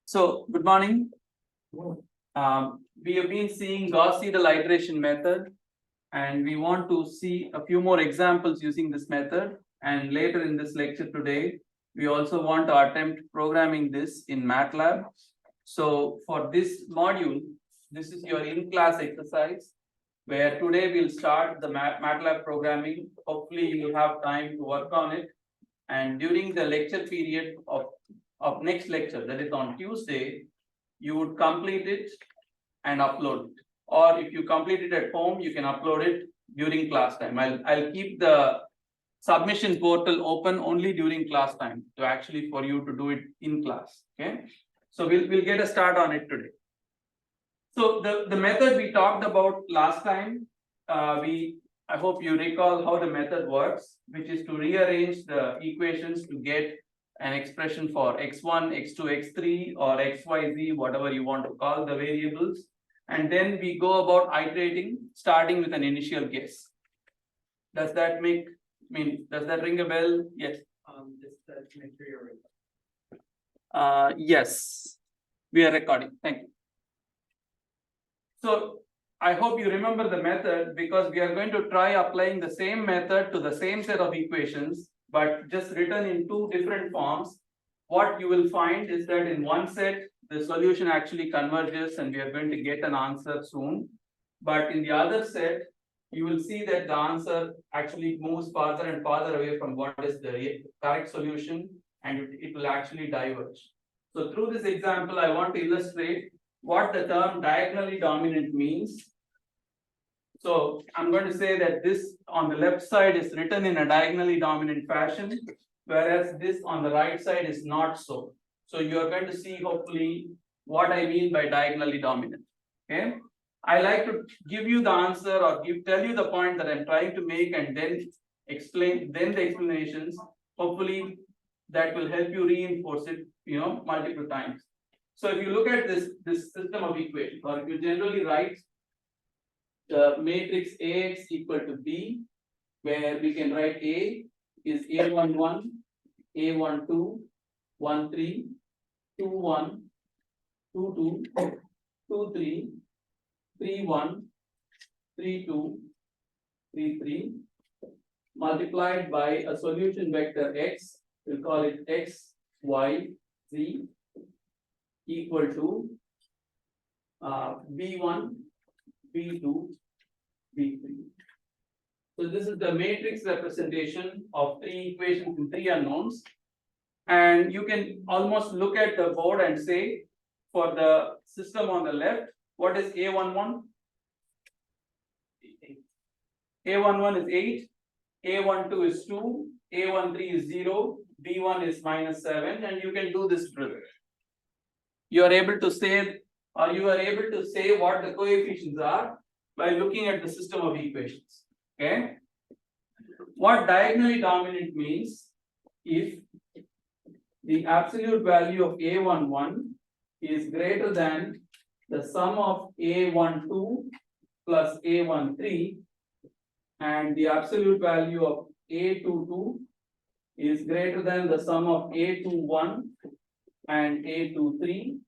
So, good morning. We have been seeing Gauss-Seidel iteration method, and we want to see a few more examples using this method. And later in this lecture today, we also want to attempt programming this in MATLAB. So, for this module, this is your in-class exercise, where today we'll start the MATLAB programming. Hopefully, you will have time to work on it. And during the lecture period of next lecture, that is on Tuesday, you would complete it and upload it. Or if you complete it at home, you can upload it during class time. I'll keep the submission portal open only during class time to actually for you to do it in class. Okay. So we'll get a start on it today. So the method we talked about last time, I hope you recall how the method works, which is to rearrange the equations to get an expression for x1, x2, x3, or xyz, whatever you want to call the variables. And then we go about iterating, starting with an initial guess. Does that does that ring a bell? Yes. Just make sure you're yes, we are recording. Thank you. So I hope you remember the method, because we are going to try applying the same method to the same set of equations, but just written in two different forms. What you will find is that in one set, the solution actually converges and we are going to get an answer soon. But in the other set, you will see that the answer actually moves farther and farther away from what is the correct solution, and it will actually diverge. So through this example, I want to illustrate what the term diagonally dominant means. So I'm going to say that this on the left side is written in a diagonally dominant fashion, whereas this on the right side is not so. So you are going to see hopefully what I mean by diagonally dominant. Okay. I like to give you the answer or tell you the point that I'm trying to make and then explain the explanations. Hopefully that will help you reinforce it, multiple times. So if you look at this system of equations, or if you generally write the matrix AX equal to B, where we can write A is A11, A12, 13, 21, 22, 23, 31, 32, 33, multiplied by a solution vector X, we'll call it X, Y, Z, equal to B1, B2, B3. So this is the matrix representation of three equations in three unknowns. And you can almost look at the board and say, for the system on the left, what is A11? A11 is 8, A12 is 2, A13 is 0, B1 is -7, and you can do this drill. You are able to say, or you are able to say what the coefficients are by looking at the system of equations. Okay. What diagonally dominant means, if the absolute value of A11 is greater than the sum of A12 plus A13, and the absolute value of A22 is greater than the sum of A21 and A23,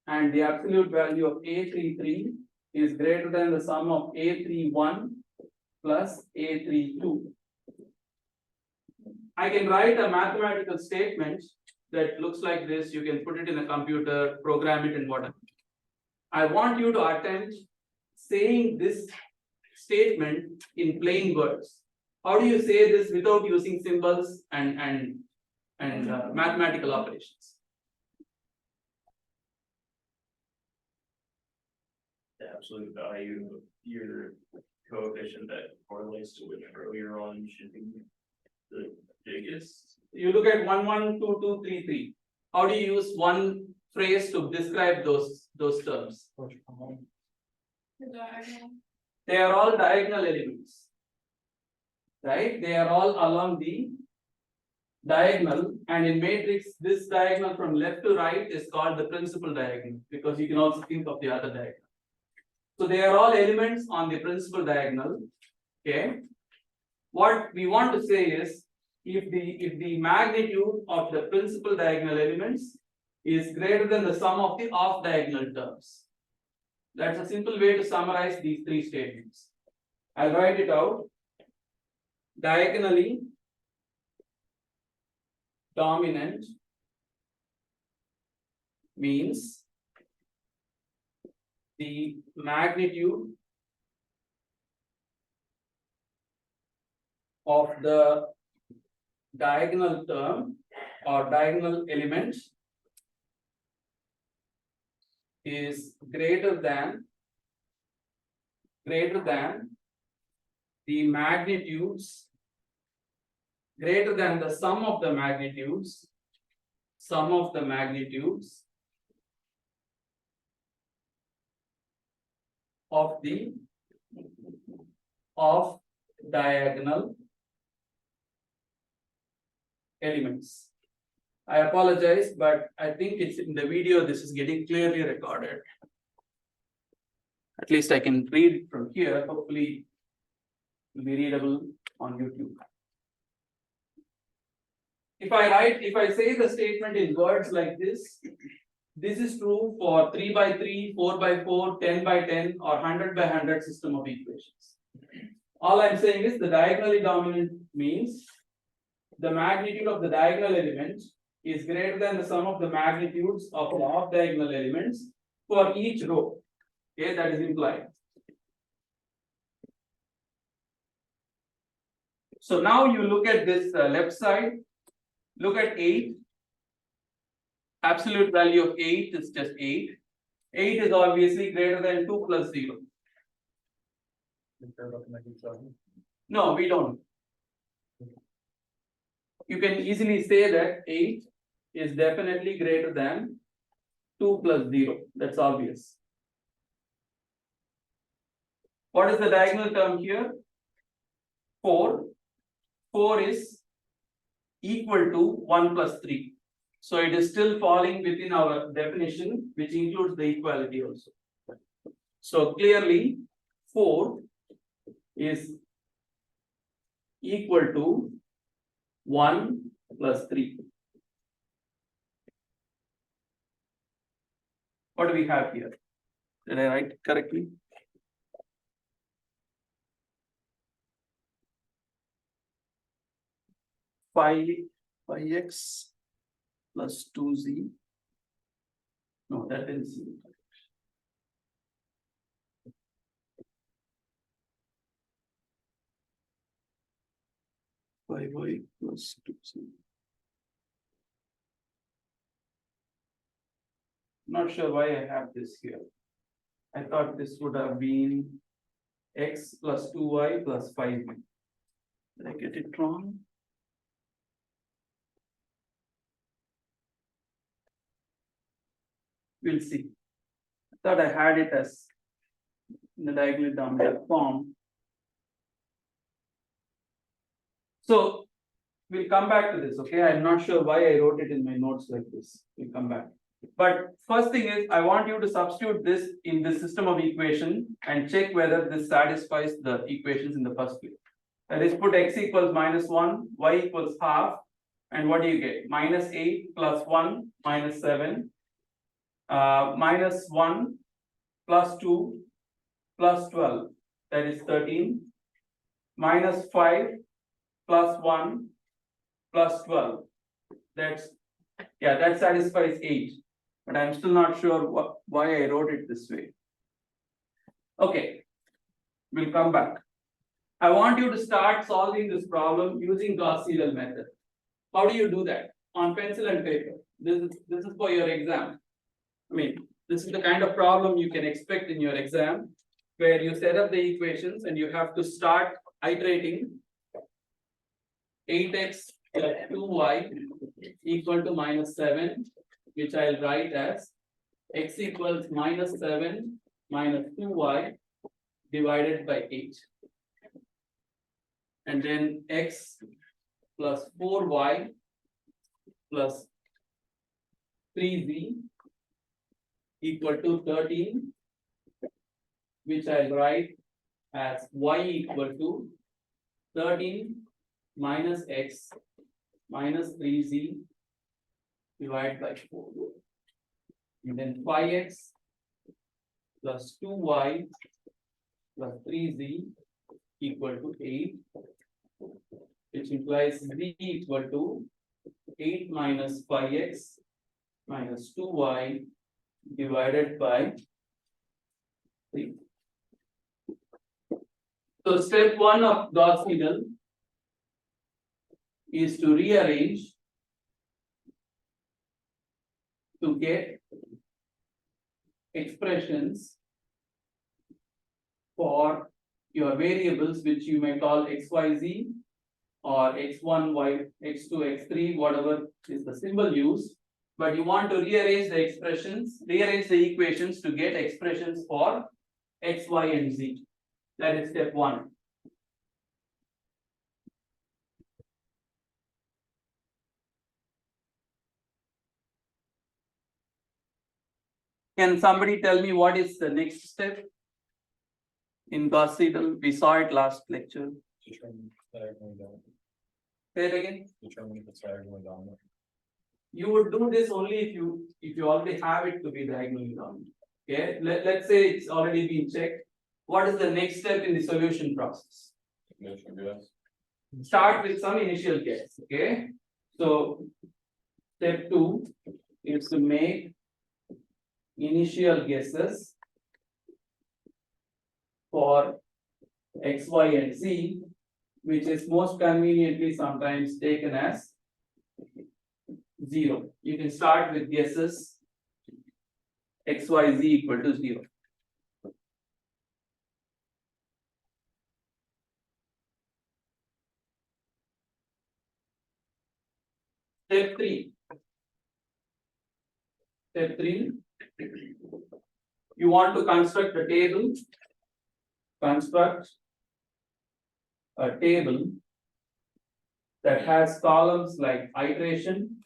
and the absolute value of A33 is greater than the sum of A31 plus A32. I can write a mathematical statement that looks like this. You can put it in a computer, program it, and whatever. I want you to attempt saying this statement in plain words. How do you say this without using symbols and mathematical operations? the absolute value of your coefficient that correlates to which row you're on should be the biggest. You look at 1, 1, 2, 2, 3, 3. How do you use one phrase to describe those terms? They are all diagonal elements, right? They are all along the diagonal, and in matrix, this diagonal from left to right is called the principal diagonal, because you can also think of the other diagonal. So they are all elements on the principal diagonal. Okay. What we want to say is, if the magnitude of the principal diagonal elements is greater than the sum of the off diagonal terms. That's a simple way to summarize these three statements. I'll write it out. Diagonally dominant means the magnitude of the diagonal term or diagonal element is greater than the magnitudes, greater than the sum of the magnitudes of the off diagonal elements. I apologize, but I think it's in the video, this is getting clearly recorded. At least I can read it from here, hopefully it will be readable on YouTube. If I say the statement in words like this is true for 3 by 3, 4 by 4, 10 by 10, or 100 by 100 system of equations. All I'm saying is the diagonally dominant means the magnitude of the diagonal element is greater than the sum of the magnitudes of the off diagonal elements for each row. Okay, that is implied. So now you look at this left side, look at 8. Absolute value of 8 is just 8. 8 is obviously greater than 2 plus 0. No, we don't. You can easily say that 8 is definitely greater than 2 plus 0. That's obvious. What is the diagonal term here? 4. 4 is equal to 1 plus 3. So it is still falling within our definition, which includes the equality also. So clearly 4 is equal to 1 plus 3. What do we have here? Did I write correctly? Phi x plus 2z. No, that didn't seem correct. Phi y plus 2z. Not sure why I have this here. I thought this would have been x plus 2y plus 5y. Did I get it wrong? We'll see. I thought I had it as in the diagonally dominant form. So we'll come back to this, okay? I'm not sure why I wrote it in my notes like this. We'll come back. But first thing is, I want you to substitute this in the system of equation and check whether this satisfies the equations in the first place. That is, put x equals -1, y equals half, and what do you get? -8 plus 1 minus 7. -1 plus 2 plus 12, that is 13, -5 plus 1 plus 12, that satisfies 8, but I'm still not sure why I wrote it this way. Okay, we'll come back. I want you to start solving this problem using Gauss-Seidel method. How do you do that? On pencil and paper. This is for your exam. I mean, this is the kind of problem you can expect in your exam, where you set up the equations and you have to start iterating 8x plus 2y equal to -7, which I'll write as x equals -7 minus 2y divided by 8. And then x plus 4y plus 3z equal to 13, which I'll write as y equal to 13 minus x minus 3z divided by 4. and then 5x plus 2y plus 3z equal to 8, which implies z equal to 8 minus 5x minus 2y divided by 3. So step 1 of Gauss Seidel is to rearrange to get expressions for your variables, which you may call x, y, z, or x1, y, x2, x3, whatever is the symbol used. But you want to rearrange the expressions, rearrange the equations to get expressions for x, y, and z. That is step 1. Can somebody tell me what is the next step in Gauss Seidel? We saw it last lecture. Determine the diagonally dominant. Say it again. Determine if it's diagonally dominant. You would do this only if you already have it to be diagonally dominant. Okay, let's say it's already been checked. What is the next step in the solution process? Initial guess. Start with some initial guess. Okay, so step 2 is to make initial guesses for x, y, and z, which is most conveniently sometimes taken as 0. You can start with guesses x, y, z equal to 0. Step 3. Step 3. You want to construct a table. Construct a table that has columns like iteration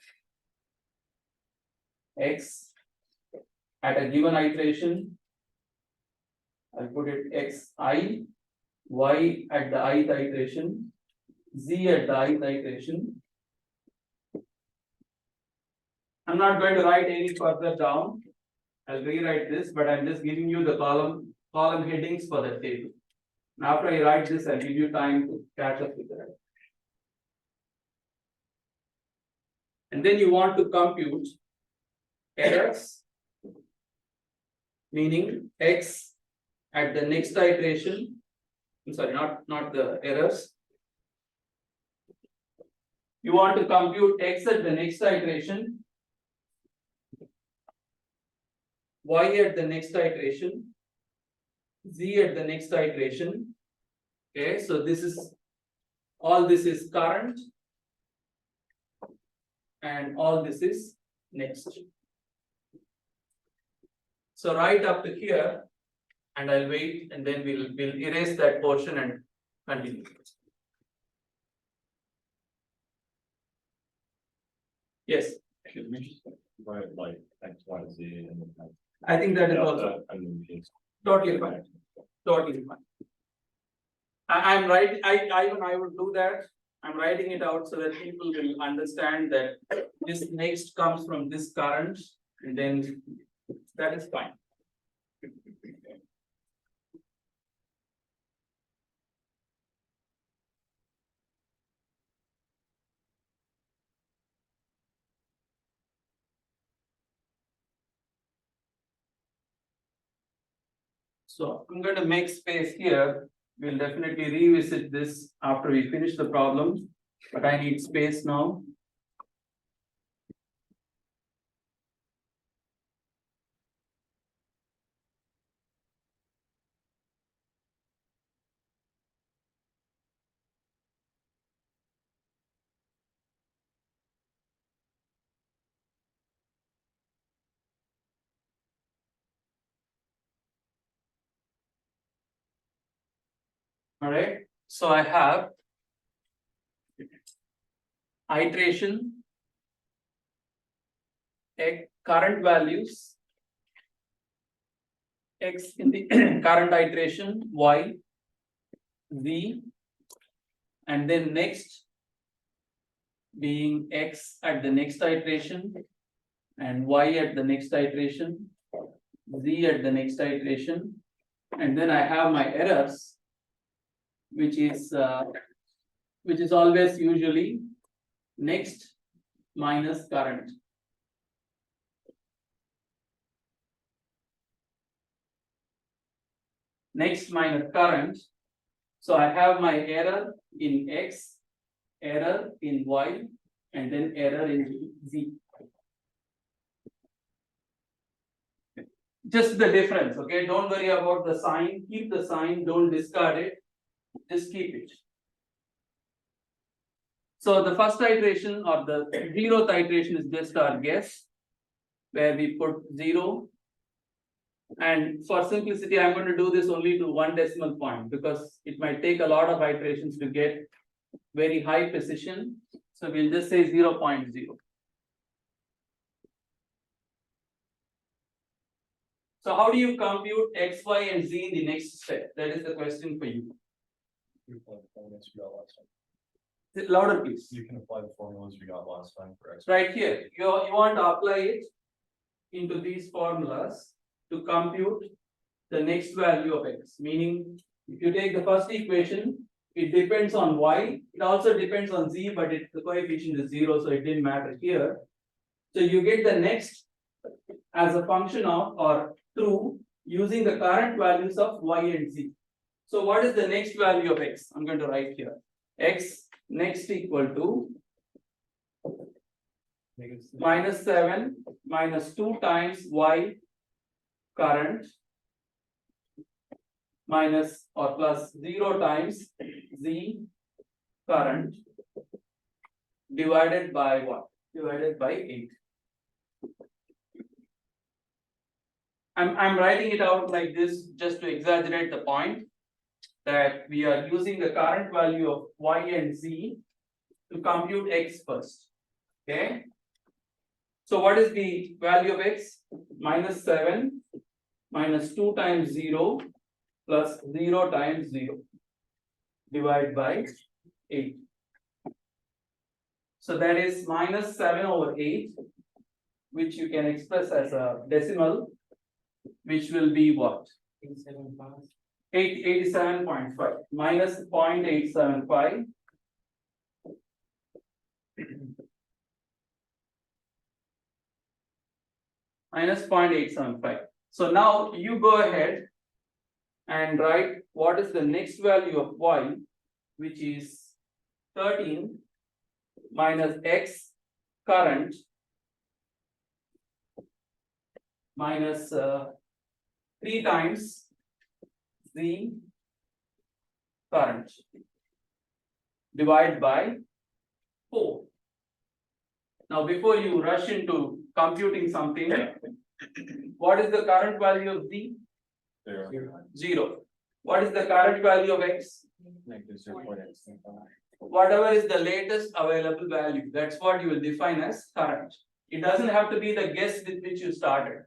x at a given iteration. I'll put it xi, y at the ith iteration, z at the ith iteration. I'm not going to write any further down. I'll rewrite this, but I'm just giving you the column headings for the table. And after I write this, I'll give you time to catch up with that. And then you want to compute errors, meaning x at the next iteration. I'm sorry, not the errors. You want to compute x at the next iteration, y at the next iteration, z at the next iteration. Okay, so this is all this is current, and all this is next. So right up to here, and I'll wait, and then we'll erase that portion and continue. Yes, Should we just write like X, Y, Z and then I think that is also delta and then just. totally fine. Totally fine. I'm right. I would do that. I'm writing it out so that people will understand that this next comes from this current, and then that is fine. So I'm going to make space here. We'll definitely revisit this after we finish the problem, but I need space now. All right, so I have iteration, current values, x in the current iteration, y, z, and then next being x at the next iteration, and y at the next iteration, z at the next iteration, and then I have my errors, which is always usually next minus current. Next minus current. So I have my error in x, error in y, and then error in z. Just the difference, okay? Don't worry about the sign. Keep the sign, don't discard it. Just keep it. So the first iteration or the 0th iteration is just our guess, where we put 0. And for simplicity, I'm going to do this only to 1 decimal point because it might take a lot of iterations to get very high precision. So we'll just say 0.0. So how do you compute x, y, and z in the next step? That is the question for you. You can apply the formulas we got last time. Louder, please. You can apply the formulas we got last time for X. Right here, you want to apply it into these formulas to compute the next value of x. Meaning, if you take the first equation, it depends on y. It also depends on z, but the coefficient is 0, so it didn't matter here. So you get the next as a function of or true using the current values of y and z. So what is the next value of x? I'm going to write here. X next equal to minus 7 minus 2 times y current minus or plus 0 times z current divided by what? Divided by 8. I'm writing it out like this just to exaggerate the point that we are using the current value of y and z to compute x first. Okay. So what is the value of x? Minus 7 minus 2 times 0 plus 0 times 0 divided by 8. So that is minus 7 over 8, which you can express as a decimal, which will be what? 87.5 minus 0.875 minus 0.875. So now you go ahead and write what is the next value of y, which is 13 minus x current minus 3 times z current divided by 4. Now before you rush into computing something, what is the current value of z? 0. What is the current value of x? Whatever is the latest available value, that's what you will define as current. It doesn't have to be the guess with which you started.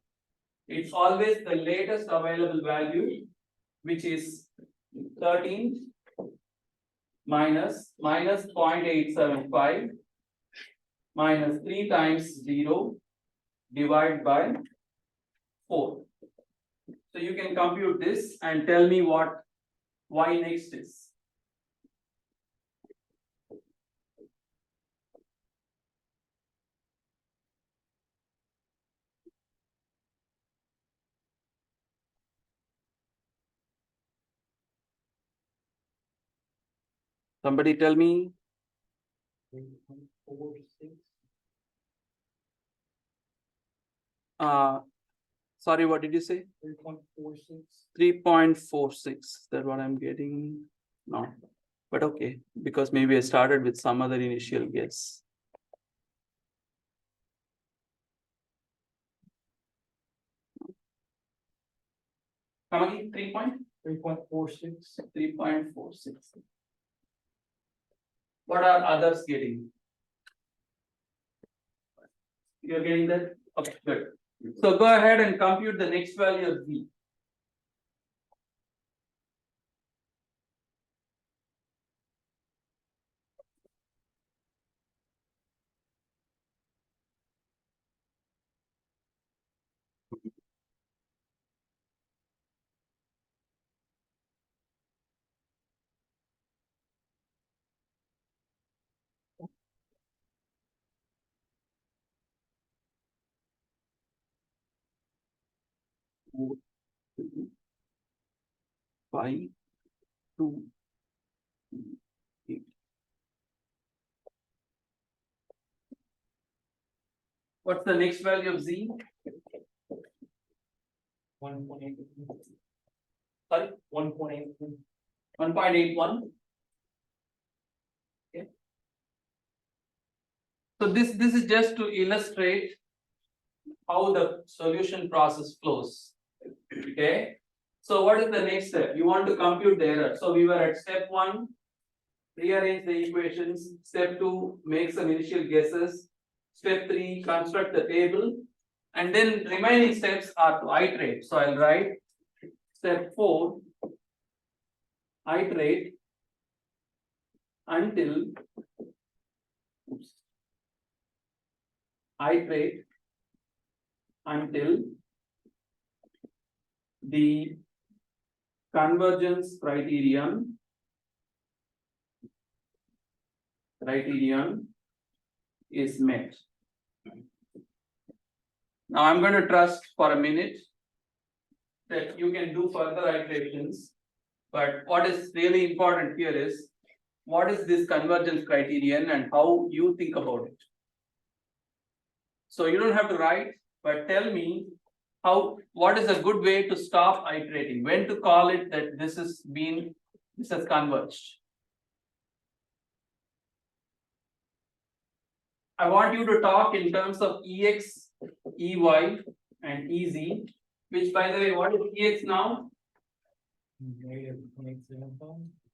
It's always the latest available value, which is 13 minus 0.875 minus 3 times 0 divided by 4. So you can compute this and tell me what y next is. Somebody tell me. 3.46. Sorry, what did you say? 3.46. 3.46. That's what I'm getting. No, but okay, because maybe I started with some other initial guess. Come again, 3.46. 3.46. What are others getting? You're getting that? Okay, good. So go ahead and compute the next value of z. 4, 2, 5, 2, 8. What's the next value of Z? 1.8. Sorry, 1.8. 1.81. Okay. So this is just to illustrate how the solution process flows. Okay. So what is the next step? You want to compute the error. So we were at step 1, rearrange the equations. Step 2, make some initial guesses. Step 3, construct the table. And then remaining steps are to iterate. So I'll write step 4, iterate until iterate until the convergence criterion is met. Now I'm going to trust for a minute that you can do further iterations, but what is really important here is what is this convergence criterion and how you think about it. So you don't have to write, but tell me what is a good way to stop iterating, when to call it that this has converged. I want you to talk in terms of Ex, Ey and Ez, which by the way, what is Ex now?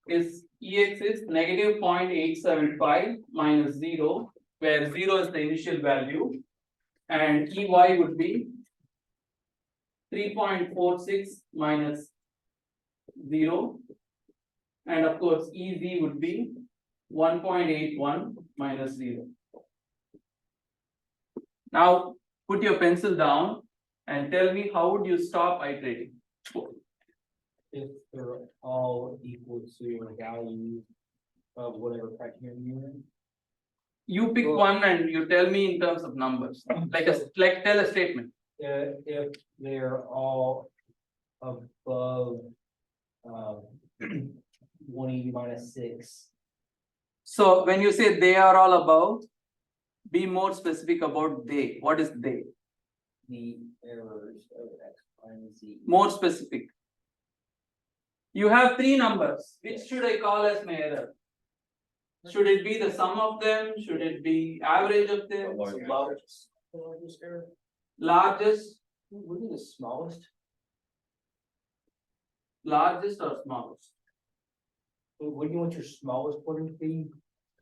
Is Ex is negative 0.875 minus 0, where 0 is the initial value, and Ey would be 3.46 minus 0, and of course Ez would be 1.81 minus 0. Now put your pencil down and tell me how would you stop iterating. If they're all equal to a value of whatever criterion you're in. You pick one and you tell me in terms of numbers, like tell a statement. If they're all above 180 minus 6. So when you say they are all above, be more specific about they. What is they? The errors of X, Y, and Z. More specific. You have 3 numbers. Which should I call as my error? Should it be the sum of them? Should it be average of them? The Largest. The largest error. Largest, Wouldn't the smallest? largest or smallest? Wouldn't you want your smallest one to be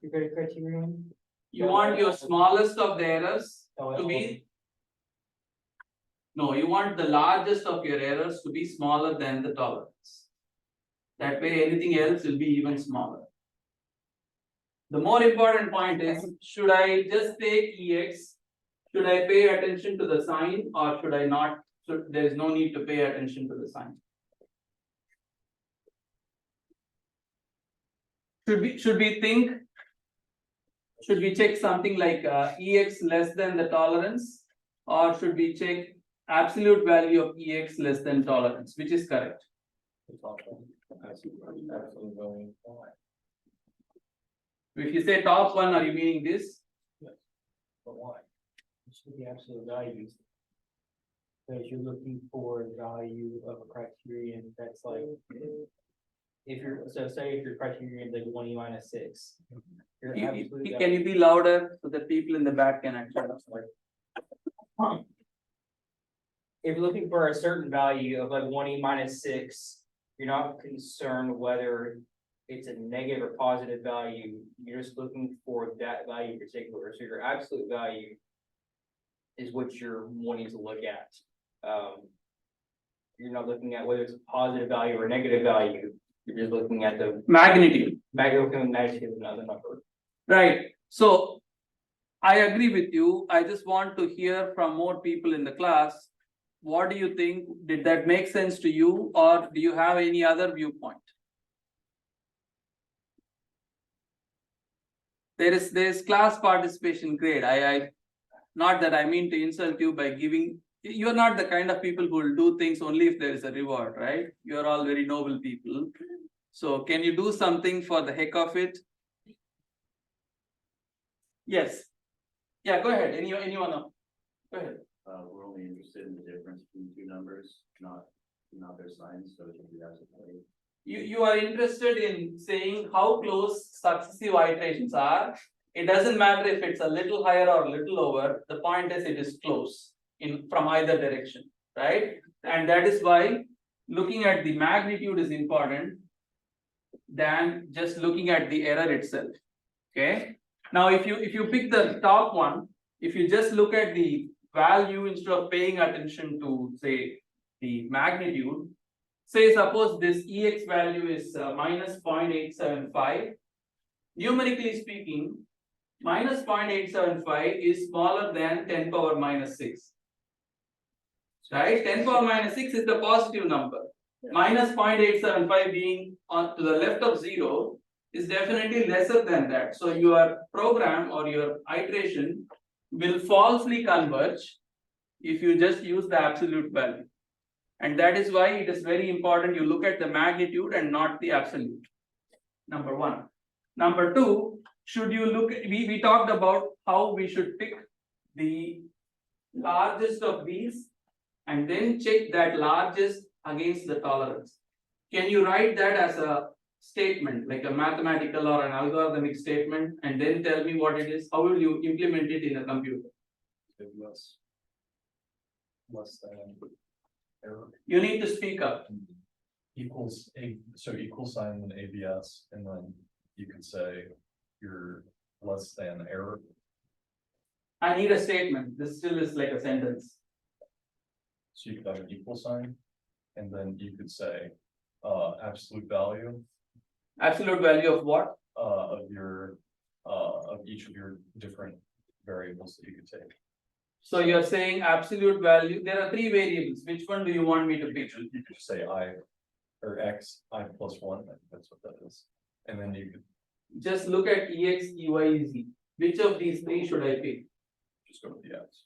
your criterion? You want your smallest of the errors to be? No, you want the largest of your errors to be smaller than the tolerance. That way anything else will be even smaller. The more important point is, should I just take Ex? Should I pay attention to the sign or should I not? So there is no need to pay attention to the sign. Should we think? Should we check something like Ex less than the tolerance, or should we check absolute value of Ex less than tolerance? Which is correct? If you say top one, are you meaning this? But why? It should be absolute values. Because you're looking for the value of a criterion that's like. If you're, so say if your criterion is like 1 minus 6. Your absolute Can you be louder so that people in the back can actually understand? If you're looking for a certain value of like 1 minus 6, you're not concerned whether it's a negative or positive value. You're just looking for that value in particular. So your absolute value is what you're wanting to look at. You're not looking at whether it's a positive value or a negative value. You're just looking at the Magnitude. magnitude of another number. Right. So I agree with you. I just want to hear from more people in the class. What do you think? Did that make sense to you, or do you have any other viewpoint? There is class participation grade. Not that I mean to insult you by giving you're not the kind of people who will do things only if there is a reward, right? You're all very noble people. So can you do something for the heck of it? Yes. Yeah, go ahead. Anyone else? Go ahead. We're only interested in the difference between two numbers, not their signs, so it can be absolutely. You are interested in saying how close successive iterations are. It doesn't matter if it's a little higher or a little lower. The point is it is close in from either direction, right? And that is why looking at the magnitude is important than just looking at the error itself. Okay. Now, if you pick the top one, if you just look at the value instead of paying attention to say the magnitude, say suppose this EX value is minus 0.875. Numerically speaking, minus 0.875 is smaller than 10 power minus 6. Right? 10 power minus 6 is the positive number. Minus 0.875 being on to the left of 0 is definitely lesser than that. So your program or your iteration will falsely converge if you just use the absolute value. And that is why it is very important you look at the magnitude and not the absolute. Number one. Number two, should you look, we talked about how we should pick the largest of these and then check that largest against the tolerance. Can you write that as a statement, like a mathematical or an algorithmic statement, and then tell me what it is? How will you implement it in a computer? Less than error. You need to speak up. Equals equal sign and ABS, and then you can say you're less than error. I need a statement. This still is like a sentence. So you could have an equal sign, and then you could say absolute value Absolute value of what? of your of each of your different variables that you could take. So you're saying absolute value. There are three variables. Which one do you want me to pick? You could say I or X, I plus one, I think that's what that is. And then you could Just look at EX, EY, Z. Which of these three should I pick? just go with the X.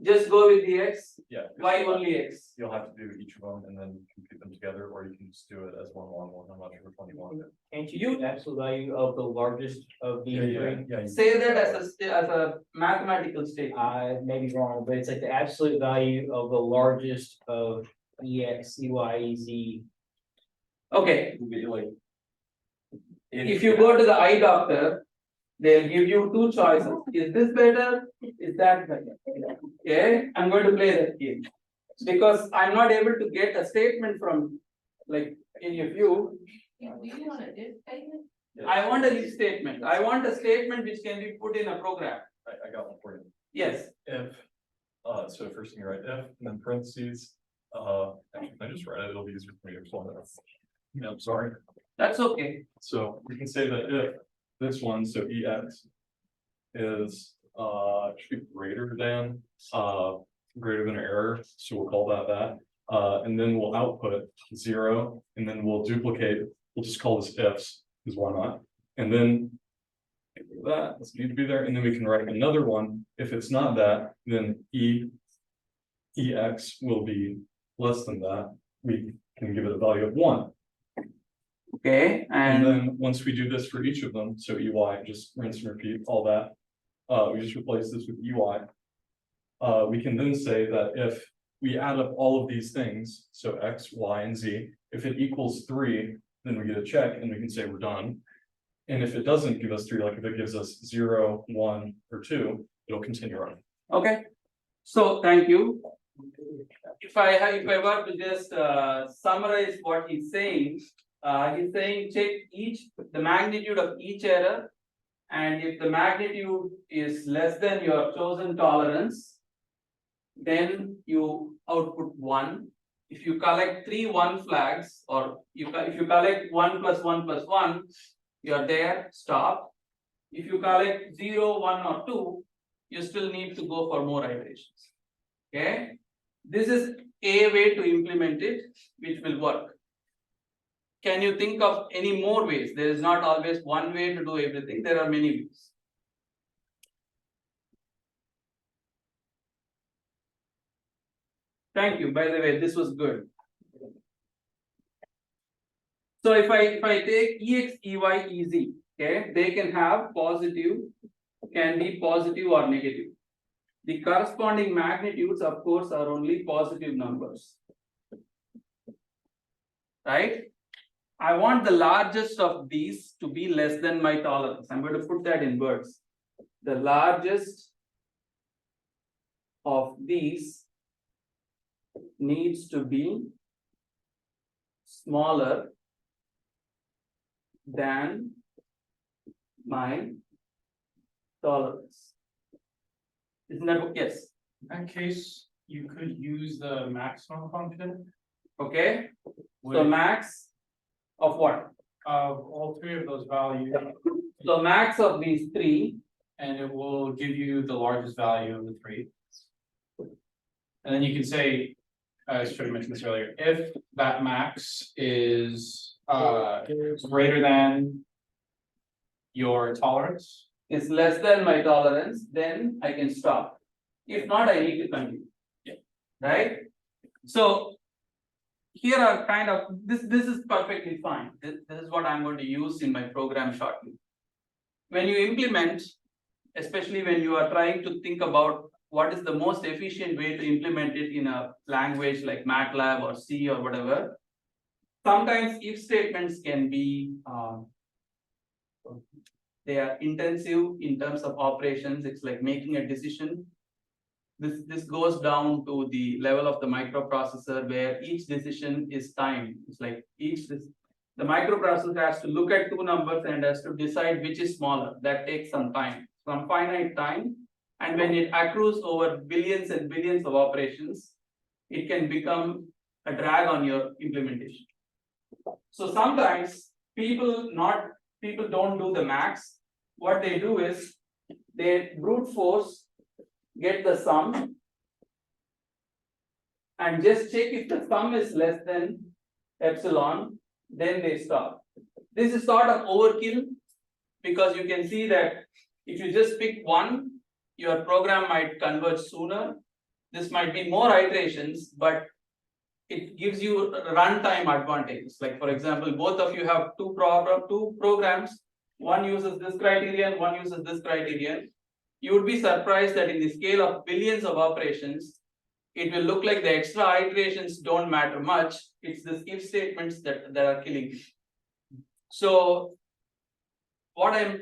Just go with the X. Yeah. Why only X? You'll have to do each of them and then compute them together, or you can just do it as one long one. I'm not sure which one you want. Can't you do the absolute value of the largest of the three? Yeah. Say that as a mathematical statement. I may be wrong, but it's like the absolute value of the largest of EX, EY, EZ. Okay, Like. if you go to the eye doctor, they'll give you two choices. Is this better? Is that better? Okay, I'm going to play that game. Because I'm not able to get a statement from like any of you. Do you want a if statement? I want a if statement. I want a statement which can be put in a program. I got one for you. Yes, If, so first thing you write if, and then parentheses, actually, I just write it, it'll be easier for me to explain it. Yeah, I'm sorry. that's okay. So we can say that if this one, so EX is, should be greater than error, so we'll call that. And then we'll output 0, and then we'll duplicate, we'll just call this ifs, because why not? And then that, this need to be there, and then we can write another one. If it's not that, then EX will be less than that. We can give it a value of 1. Okay, And and then once we do this for each of them, so EY, just rinse and repeat all that. We just replace this with EY. We can then say that if we add up all of these things, so X, Y, and Z, if it equals 3, then we get a check and we can say we're done. And if it doesn't give us 3, like if it gives us 0, 1, or 2, it'll continue running. okay. So thank you. If I were to just summarize what he's saying check the magnitude of each error, and if the magnitude is less than your chosen tolerance, then you output 1. If you collect 3 1 flags, or if you collect 1 plus 1 plus 1, you're there, stop. If you collect 0, 1, or 2, you still need to go for more iterations. Okay, this is a way to implement it, which will work. Can you think of any more ways? There is not always one way to do everything. There are many ways. Thank you, by the way, this was good. So if I take EX, EY, EZ, okay, they can have positive, can be positive or negative. The corresponding magnitudes, of course, are only positive numbers. Right? I want the largest of these to be less than my tolerance. I'm going to put that in words. The largest of these needs to be smaller than my tolerance. Isn't that what? Yes. In that case, you could use the maximum function Okay. So with max of what? of all three of those values, So max of these three. and it will give you the largest value of the three. And then you can say, I should have mentioned this earlier, if that max is greater than your tolerance, Is less than my tolerance, then I can stop. If not, I need to continue. Yeah. Right? So here are kind of this is perfectly fine. This is what I'm going to use in my program shortly. When you implement, especially when you are trying to think about what is the most efficient way to implement it in a language like MATLAB or C or whatever, sometimes if statements can be they are intensive in terms of operations. It's like making a decision. This goes down to the level of the microprocessor where each decision is timed. It's like the microprocessor has to look at two numbers and has to decide which is smaller. That takes some time, some finite time. And when it accrues over billions and billions of operations, it can become a drag on your implementation. So sometimes people don't do the max. What they do is they brute force, get the sum, and just check if the sum is less than epsilon, then they stop. This is sort of overkill because you can see that if you just pick one, your program might converge sooner. This might be more iterations, but it gives you runtime advantages. Like for example, both of you have two programs. One uses this criterion, one uses this criterion. You would be surprised that in the scale of billions of operations, it will look like the extra iterations don't matter much. It's this if statements that are killing. So what I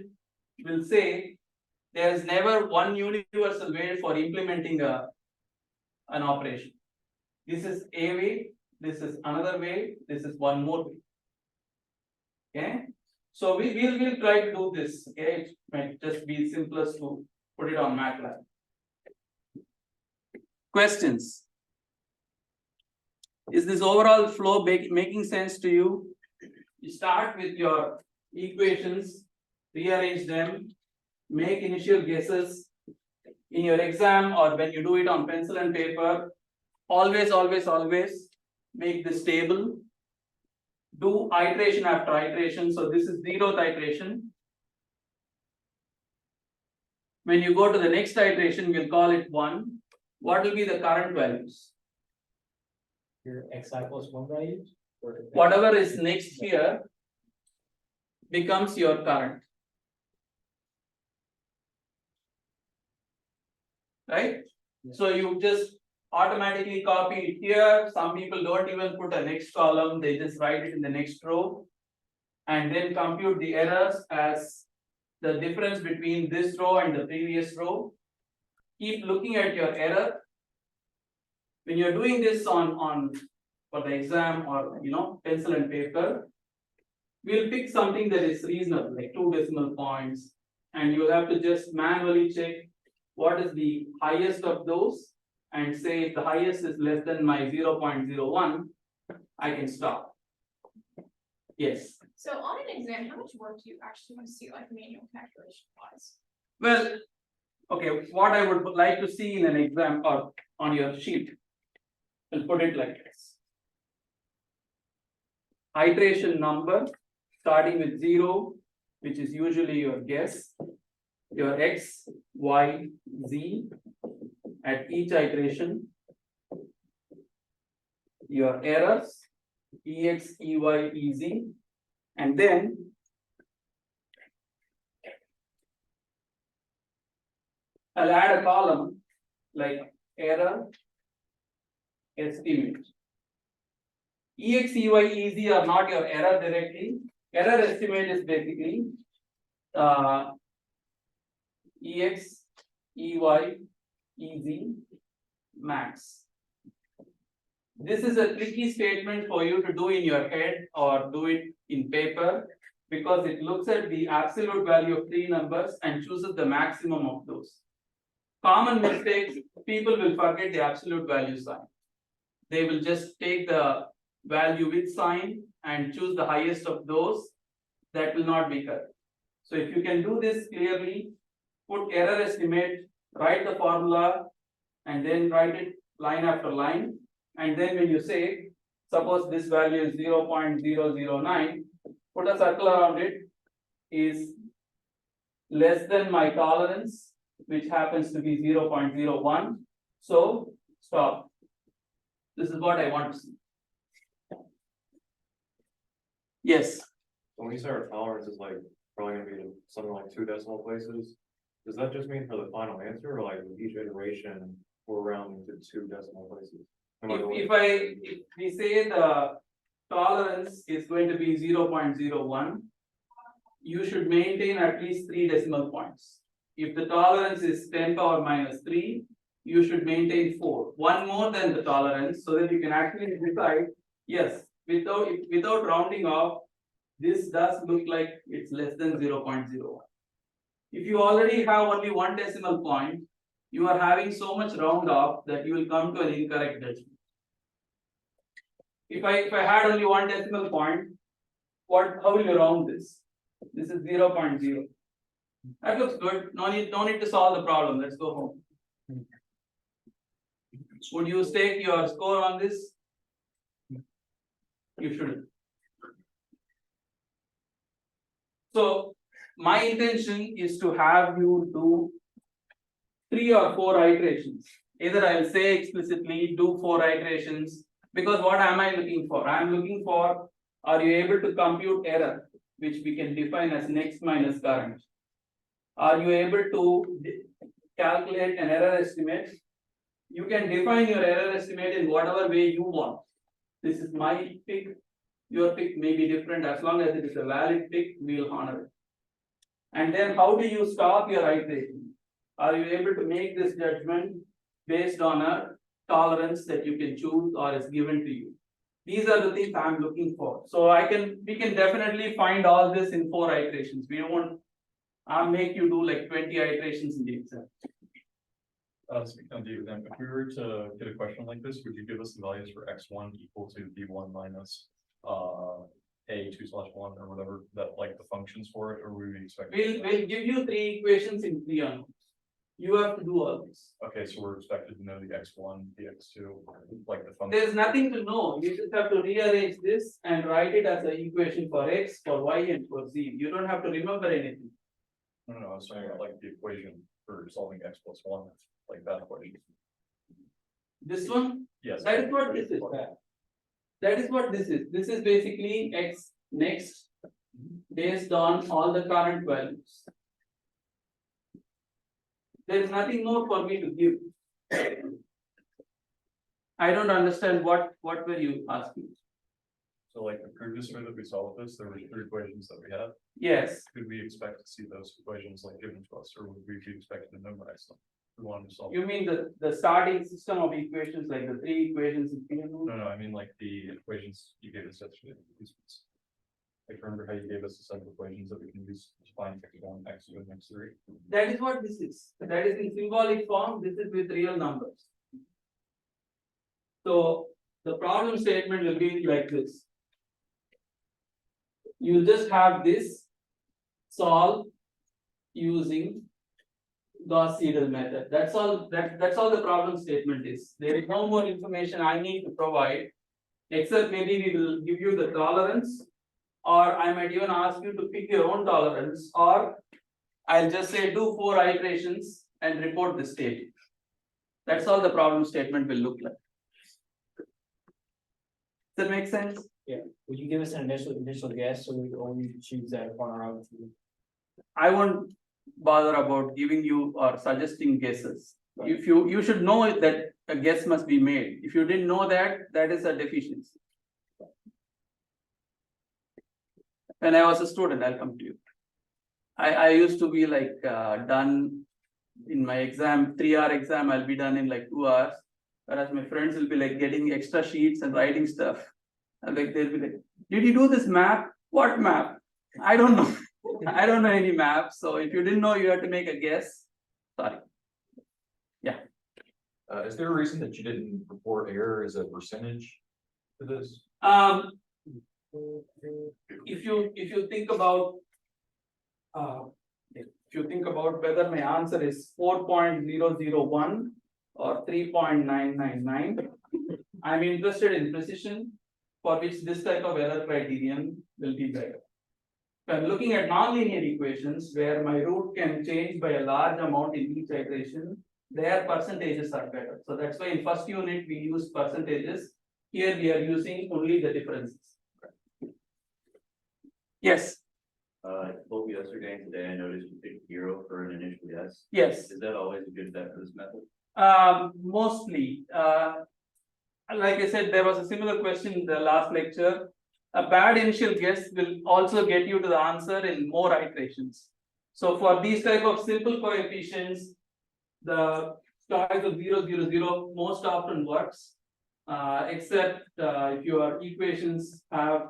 will say, there is never one universal way for implementing an operation. This is a way, this is another way, this is one more way. Okay, so we'll try to do this. Okay, it might just be simplest to put it on MATLAB. Questions? Is this overall flow making sense to you? You start with your equations, rearrange them, make initial guesses. In your exam or when you do it on pencil and paper, always make this table. Do iteration after iteration. So this is 0th iteration. When you go to the next iteration, we'll call it 1. What will be the current values? Your xi plus 1 values? Whatever is next here becomes your current. Right? So you just automatically copy it here. Some people don't even put a next column, they just write it in the next row and then compute the errors as the difference between this row and the previous row. Keep looking at your error. When you're doing this on for the exam or pencil and paper, we'll pick something that is reasonable, like 2 decimal points, and you'll have to just manually check what is the highest of those and say if the highest is less than my 0.01, I can stop. Yes. So on an exam, how much work do you actually want to see, like manual calculation wise? Well, okay, what I would like to see in an exam or on your sheet, I'll put it like this. Iteration number starting with 0, which is usually your guess, your x, y, z at each iteration. your errors, Ex, Ey, Ez, and then I'll add a column like error estimate. Ex, Ey, Ez are not your error directly. Error estimate is basically Ex, Ey, Ez, max. This is a tricky statement for you to do in your head or do it in paper because it looks at the absolute value of three numbers and chooses the maximum of those. Common mistakes, people will forget the absolute value sign. They will just take the value with sign and choose the highest of those. That will not be correct. So if you can do this clearly, put error estimate, write the formula, and then write it line after line. And then when you say, suppose this value is 0.009, put a circle around it, is less than my tolerance, which happens to be 0.01. So stop. This is what I want to see. Yes. When we say our tolerance is like probably gonna be something like 2 decimal places, does that just mean for the final answer or like with each iteration we're rounding to 2 decimal places? No matter what? If we say the tolerance is going to be 0.01, you should maintain at least 3 decimal points. If the tolerance is 10 power minus 3, you should maintain 4, one more than the tolerance, so that you can actually decide, yes, without rounding off, this does look like it's less than 0.01. If you already have only 1 decimal point, you are having so much round off that you will come to an incorrect judgment. If I had only 1 decimal point, how will you round this? This is 0.0. That looks good. No need to solve the problem. Let's go home. Would you stake your score on this? You shouldn't. So my intention is to have you do 3 or 4 iterations. Either I'll say explicitly do 4 iterations, because what am I looking for? I am looking for, are you able to compute error, which we can define as next minus current? Are you able to calculate an error estimate? You can define your error estimate in whatever way you want. This is my pick. Your pick may be different. As long as it is a valid pick, we will honor it. And then how do you stop your iteration? Are you able to make this judgment based on a tolerance that you can choose or is given to you? These are the things I'm looking for. So we can definitely find all this in 4 iterations. We won't make you do like 20 iterations in the exam. Speaking of the exam, if we were to get a question like this, would you give us the values for x1 equal to b1 minus a2/1 or whatever that like the functions for it, or would we expect? We'll give you 3 equations in 3 unknowns. You have to do all this. Okay, so we're expected to know the x1, the x2, like the function. There's nothing to know. You just have to rearrange this and write it as an equation for x, for y, and for z. You don't have to remember anything. No, I was saying like the equation for solving x plus 1, like that equation. This one? Yes. That is what this is. That is what this is. This is basically x next based on all the current values. There is nothing more for me to give. I don't understand what were you asking? So like the previous way that we solved this, there were 3 equations that we had. Yes. Could we expect to see those equations like given to us, or would we be expected to memorize them? We wanted to solve. You mean the starting system of equations, like the 3 equations in PMO? No, I mean like the equations you gave us yesterday. Like remember how you gave us a set of equations that we can use to find x1, x2, and x3? That is what this is. That is in symbolic form. This is with real numbers. So the problem statement will be like this. You will just have this solve using Gauss-Seidel method. That's all the problem statement is. There is no more information I need to provide, except maybe we will give you the tolerance, or I might even ask you to pick your own tolerance, or I'll just say do 4 iterations and report the state. That's all the problem statement will look like. Does that make sense? Would you give us an initial guess, so we only choose that upon our own? I won't bother about giving you or suggesting guesses. If you should know that a guess must be made. If you didn't know that, that is a deficiency. When I was a student, I'll come to you. I used to be like done in my exam, 3-hour exam, I'll be done in like 2 hours. Whereas my friends will be like getting extra sheets and writing stuff. And like they'll be like, did you do this map? What map? I don't know. I don't know any map. So if you didn't know, you have to make a guess. Sorry. Is there a reason that you didn't report error as a percentage for this? If you think about whether my answer is 4.001 or 3.999, I'm interested in precision, for which this type of error criterion will be better. If I'm looking at nonlinear equations where my root can change by a large amount in each iteration, their percentages are better. So that's why in first unit we use percentages. Here we are using only the differences. Yes, Both yesterday and today, I noticed you picked 0 for an initial guess. yes. Is that always a good bet for this method? Mostly, like I said, there was a similar question in the last lecture. A bad initial guess will also get you to the answer in more iterations. So for these type of simple coefficients, the choice of 0, 0, 0 most often works, except if your equations have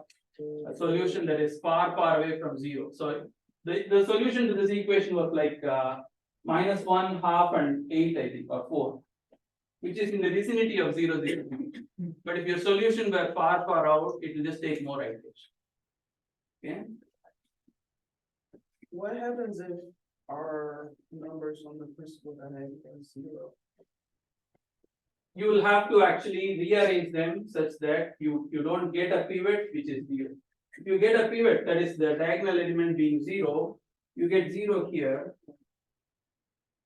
a solution that is far away from 0. So the solution to this equation was like -1, half, and 8, I think, or 4, which is in the vicinity of 0, 0. But if your solution were far out, it will just take more iteration. Okay. What happens if our numbers on the principal dynamic are 0? You will have to actually rearrange them such that you don't get a pivot which is 0. If you get a pivot, that is the diagonal element being 0, you get 0 here.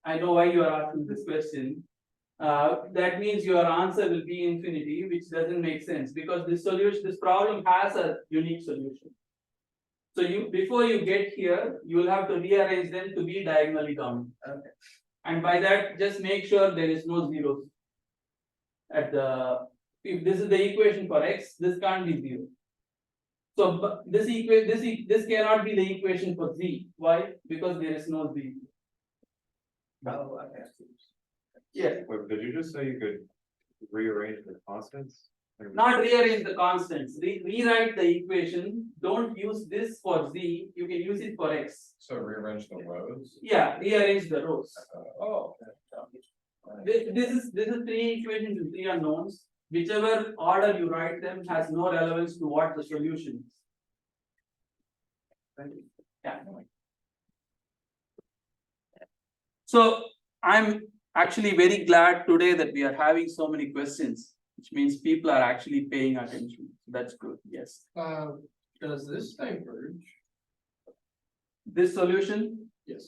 I know why you are asking this question. That means your answer will be infinity, which doesn't make sense because this problem has a unique solution. So before you get here, you will have to rearrange them to be diagonally dominant. Okay. And by that, just make sure there is no zeros. If this is the equation for x, this can't be 0. So this cannot be the equation for z. Why? Because there is no z. No, I have to. Yes. Wait, did you just say you could rearrange the constants? Not rearrange the constants. Rewrite the equation. Don't use this for z. You can use it for x. So rearrange the rows? Yeah, rearrange the rows. Oh. This is 3 equations and 3 unknowns. Whichever order you write them has no relevance to what the solution is. Thank you. Yeah. So I'm actually very glad today that we are having so many questions, which means people are actually paying attention. That's good. Yes. Does this diverge? This solution, Yes.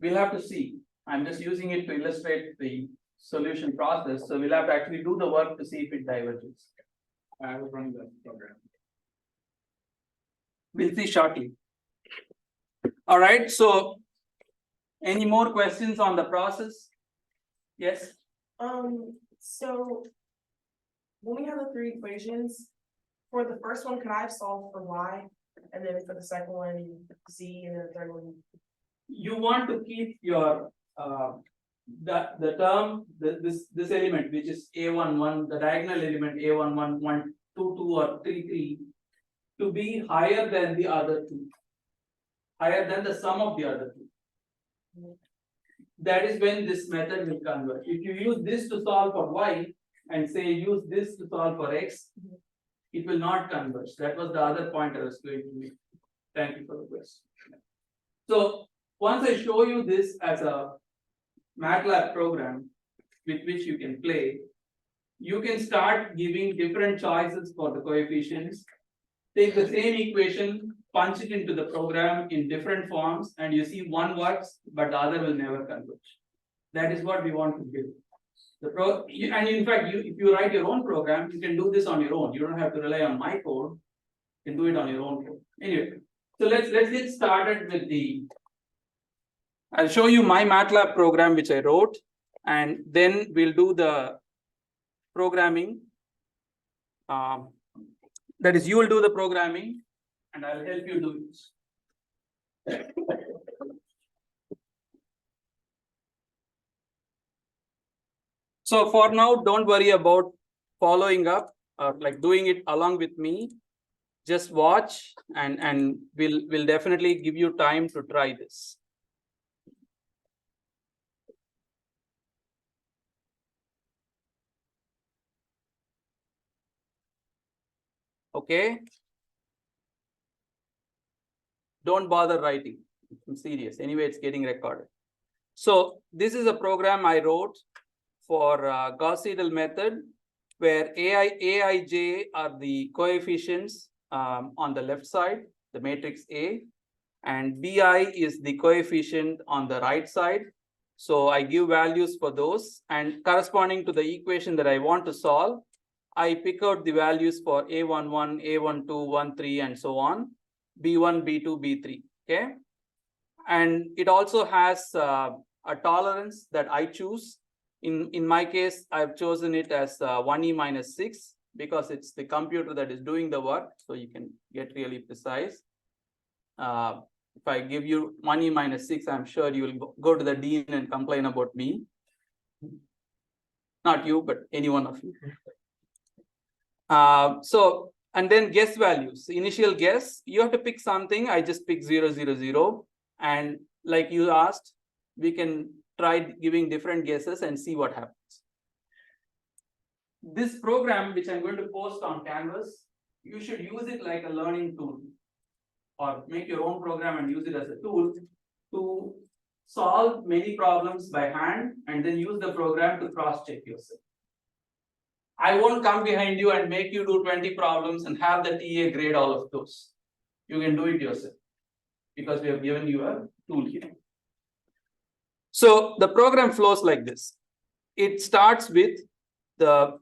we'll have to see. I'm just using it to illustrate the solution process. So we'll have to actually do the work to see if it diverges. I was running that program. We'll see shortly. All right, so any more questions on the process? Yes? So when we have the 3 equations, for the first one, could I have solved for y? And then for the second one, z, and then the third one? You want to keep your the term, this element, which is a11, the diagonal element a11, 1, 2, 2, or 3, 3, to be higher than the other 2, higher than the sum of the other 2. That is when this method will converge. If you use this to solve for y and say use this to solve for x, it will not converge. That was the other point I was going to make. Thank you for the question. So once I show you this as a MATLAB program with which you can play, you can start giving different choices for the coefficients. Take the same equation, punch it into the program in different forms, and you see one works, but the other will never converge. That is what we want to do. And in fact, if you write your own program, you can do this on your own. You don't have to rely on my code. You can do it on your own code. Anyway, so let's get started with the. I'll show you my MATLAB program which I wrote, and then we'll do the programming. That is, you will do the programming, and I'll help you do it. So for now, don't worry about following up or like doing it along with me. Just watch, and we'll definitely give you time to try this. Okay. Don't bother writing. I'm serious. Anyway, it's getting recorded. So this is a program I wrote for Gauss-Seidel method, where Aij are the coefficients on the left side, the matrix A, and Bi is the coefficient on the right side. So I give values for those, and corresponding to the equation that I want to solve, I pick out the values for A11, A12, 13, and so on, B1, B2, B3. Okay, and it also has a tolerance that I choose. In my case, I've chosen it as 1e minus 6 because it's the computer that is doing the work, so you can get really precise. If I give you 1e minus 6, I'm sure you will go to the dean and complain about me. Not you, but any one of you. So, and then guess values. Initial guess, you have to pick something. I just pick 0, 0, 0. And like you asked, we can try giving different guesses and see what happens. This program, which I'm going to post on Canvas, you should use it like a learning tool, or make your own program and use it as a tool to solve many problems by hand, and then use the program to cross-check yourself. I won't come behind you and make you do 20 problems and have the TA grade all of those. You can do it yourself because we have given you a tool here. So the program flows like this. It starts with the,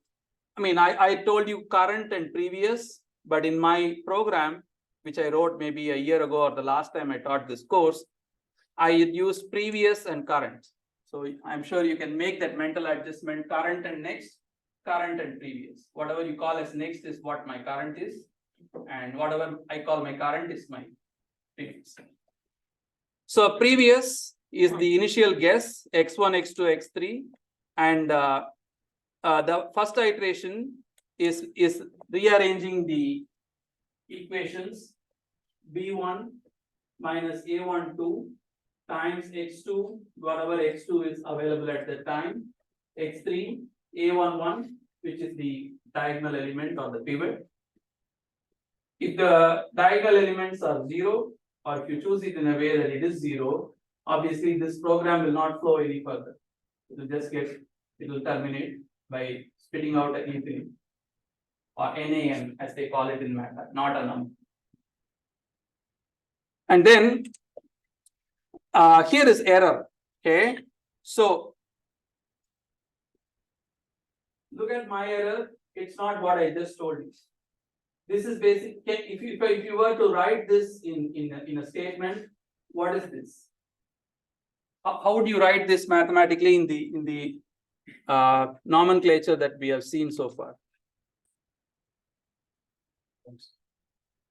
I told you current and previous, but in my program, which I wrote maybe a year ago or the last time I taught this course, I used previous and current. So I'm sure you can make that mental adjustment, current and next, current and previous. Whatever you call as next is what my current is, and whatever I call my current is my previous. So previous is the initial guess, x1, x2, x3, and the first iteration is rearranging the equations b1 minus a12 times x2, whatever x2 is available at that time, x3, a11, which is the diagonal element or the pivot. If the diagonal elements are 0, or if you choose it in a way that it is 0, obviously this program will not flow any further. It will just it will terminate by spitting out an infinity, or NaN as they call it in MATLAB, not a number. And then here is error. Okay, so look at my error. It's not what I just told you. This is basic. If you were to write this in a statement, what is this? How would you write this mathematically in the nomenclature that we have seen so far?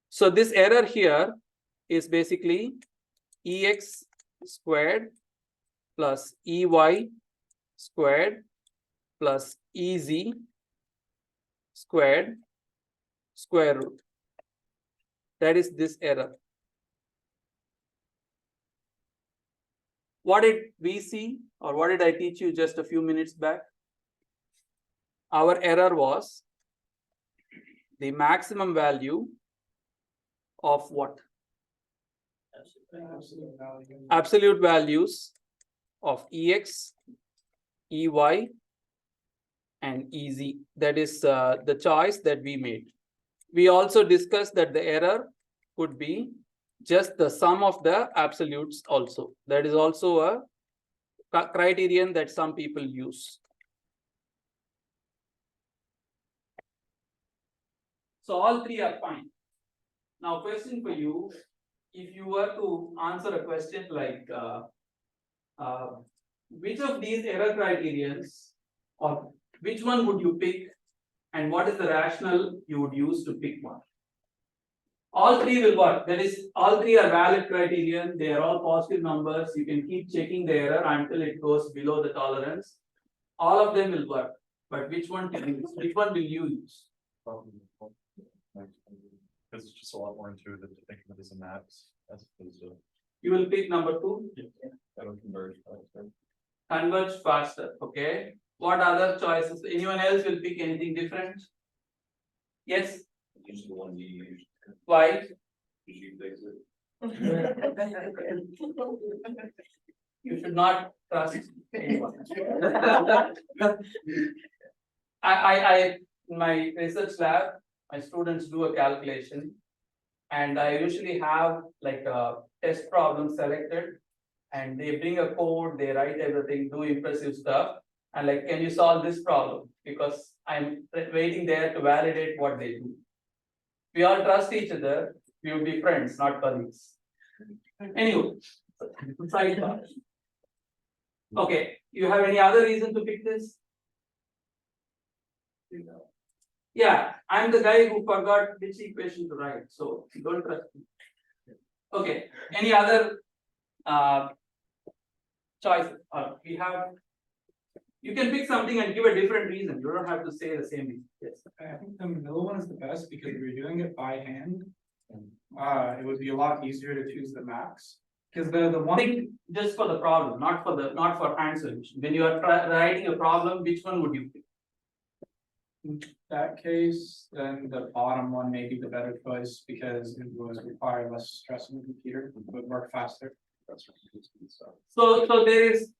So this error here is basically EX squared plus EY squared plus EZ squared square root. That is this error. What did we see, or what did I teach you just a few minutes back? Our error was the maximum value of what? Absolute values of EX, EY, and EZ. That is the choice that we made. We also discussed that the error could be just the sum of the absolutes also. That is also a criterion that some people use. So all three are fine. Now question for you, if you were to answer a question like, which of these error criterions or which one would you pick and what is the rationale you would use to pick one? All three will work, that is, all three are valid criterion, they are all positive numbers, you can keep checking the error until it goes below the tolerance. All of them will work, but which one will you use? Which one will you use? Because it's just a lot more intuitive to think of it as a max as opposed to. You will pick number two, That'll converge faster. converge faster, okay? What other choices? Anyone else will pick anything different? Yes, Use the one you used, why? did you fix it? You should not trust anyone. In my research lab, my students do a calculation. And I usually have like a test problem selected. And they bring a code, they write everything, do impressive stuff. And like, can you solve this problem? Because I'm waiting there to validate what they do. We all trust each other, we would be friends, not colleagues. Anyway, side thought. Okay, you have any other reason to pick this? Yeah, I'm the guy who forgot which equation to write, so don't trust me. Okay, any other choices? We have. You can pick something and give a different reason. You don't have to say the same reason. Yes. I think the middle one is the best because if you're doing it by hand. It would be a lot easier to choose the max, because the one. Think just for the problem, not for hand solution. When you are writing a problem, which one would you pick? In that case, then the bottom one may be the better choice because it would require less stress on the computer, it would work faster. So there is,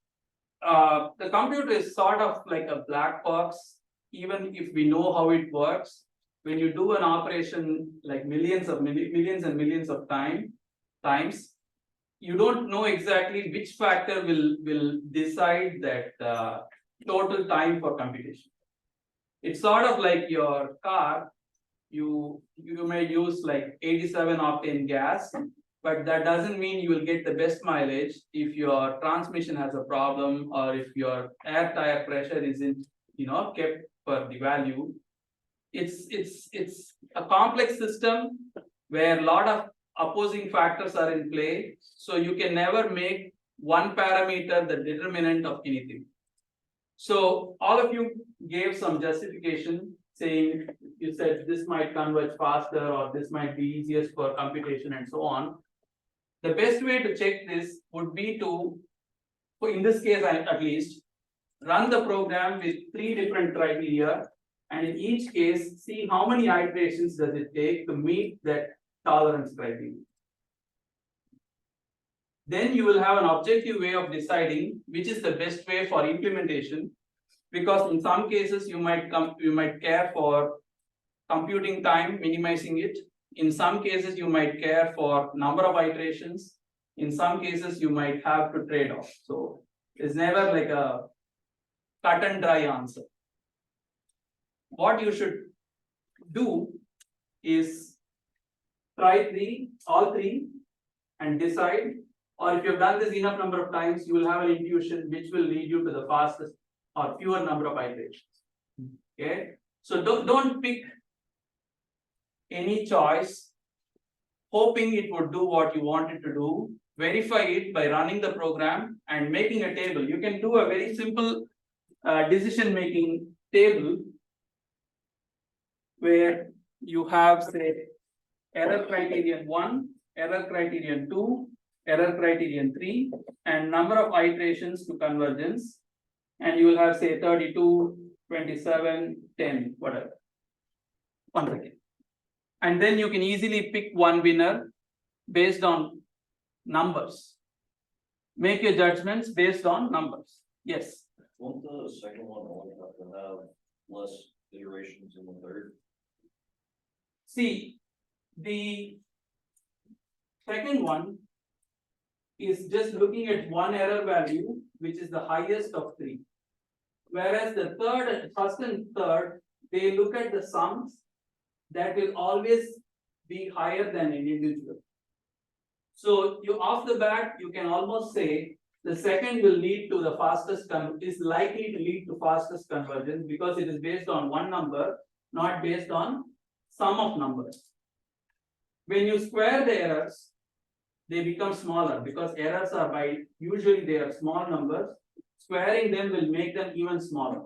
the computer is sort of like a black box, even if we know how it works. When you do an operation like millions and millions of times, you don't know exactly which factor will decide that total time for computation. It's sort of like your car, you may use like 87 octane gas, but that doesn't mean you will get the best mileage if your transmission has a problem or if your air tire pressure isn't, kept for the value. It's a complex system where a lot of opposing factors are in play, so you can never make one parameter the determinant of anything. So all of you gave some justification saying, you said this might converge faster or this might be easiest for computation and so on. The best way to check this would be to, in this case at least, run the program with 3 different criteria, and in each case see how many iterations does it take to meet that tolerance criteria. Then you will have an objective way of deciding which is the best way for implementation, because in some cases you might care for computing time, minimizing it. In some cases you might care for number of iterations. In some cases you might have to trade off. So it's never like a cut and dry answer. What you should do is try all three and decide, or if you've done this enough number of times, you will have an intuition which will lead you to the fastest or fewer number of iterations. Okay, so don't pick any choice hoping it would do what you want it to do. Verify it by running the program and making a table. You can do a very simple decision making table where you have, say, error criterion 1, error criterion 2, error criterion 3, and number of iterations to convergence, and you will have, say, 32, 27, 10, whatever. 1 second. And then you can easily pick one winner based on numbers. Make your judgments based on numbers. Yes. Won't the second one only have to have less iterations in the third? See, the second one is just looking at one error value, which is the highest of 3. Whereas the first and third, they look at the sums, that will always be higher than an individual. So you off the bat, you can almost say the second will lead to the fastest is likely to lead to fastest convergence because it is based on one number, not based on sum of numbers. When you square the errors, they become smaller because errors are usually they are small numbers. Squaring them will make them even smaller.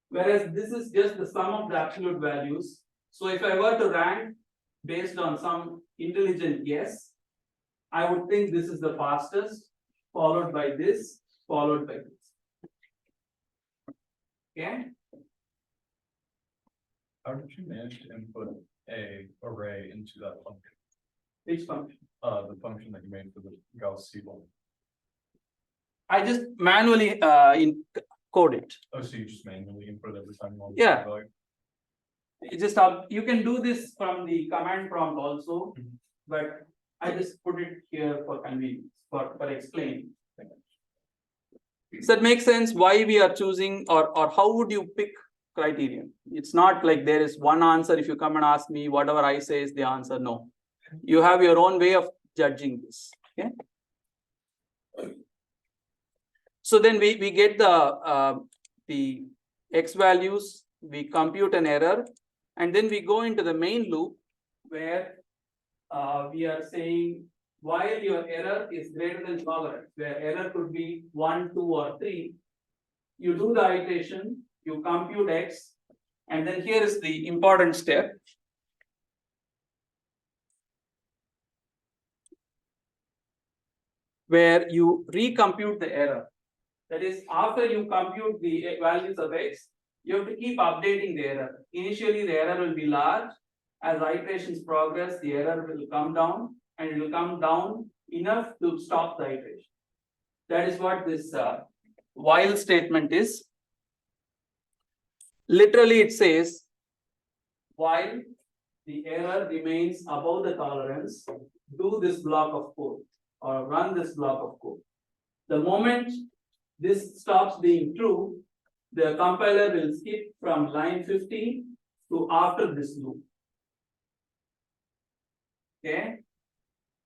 Whereas this is just the sum of the absolute values. So if I were to rank based on some intelligent guess, I would think this is the fastest, followed by this, followed by this. Okay? How did you manage to input a array into that function? Which function? The function that you made for the Gauss-Seidel. I just manually code it. Oh, so you just manually input every time you want. Yeah. You just you can do this from the command prompt also, but I just put it here for convenience, for explaining. Does that make sense? Why we are choosing, or how would you pick criterion? It's not like there is one answer. If you come and ask me, whatever I say is the answer. No, you have your own way of judging this. Okay. So then we get the x values, we compute an error, and then we go into the main loop where we are saying while your error is greater than tolerance, where error could be 1, 2, or 3, you do the iteration, you compute x, and then here is the important step. Where you recompute the error. That is, after you compute the values of x, you have to keep updating the error. Initially, the error will be large. As iterations progress, the error will come down, and it will come down enough to stop the iteration. That is what this while statement is. Literally, it says, while the error remains above the tolerance, do this block of code or run this block of code. The moment this stops being true, the compiler will skip from line 50 to after this loop. Okay.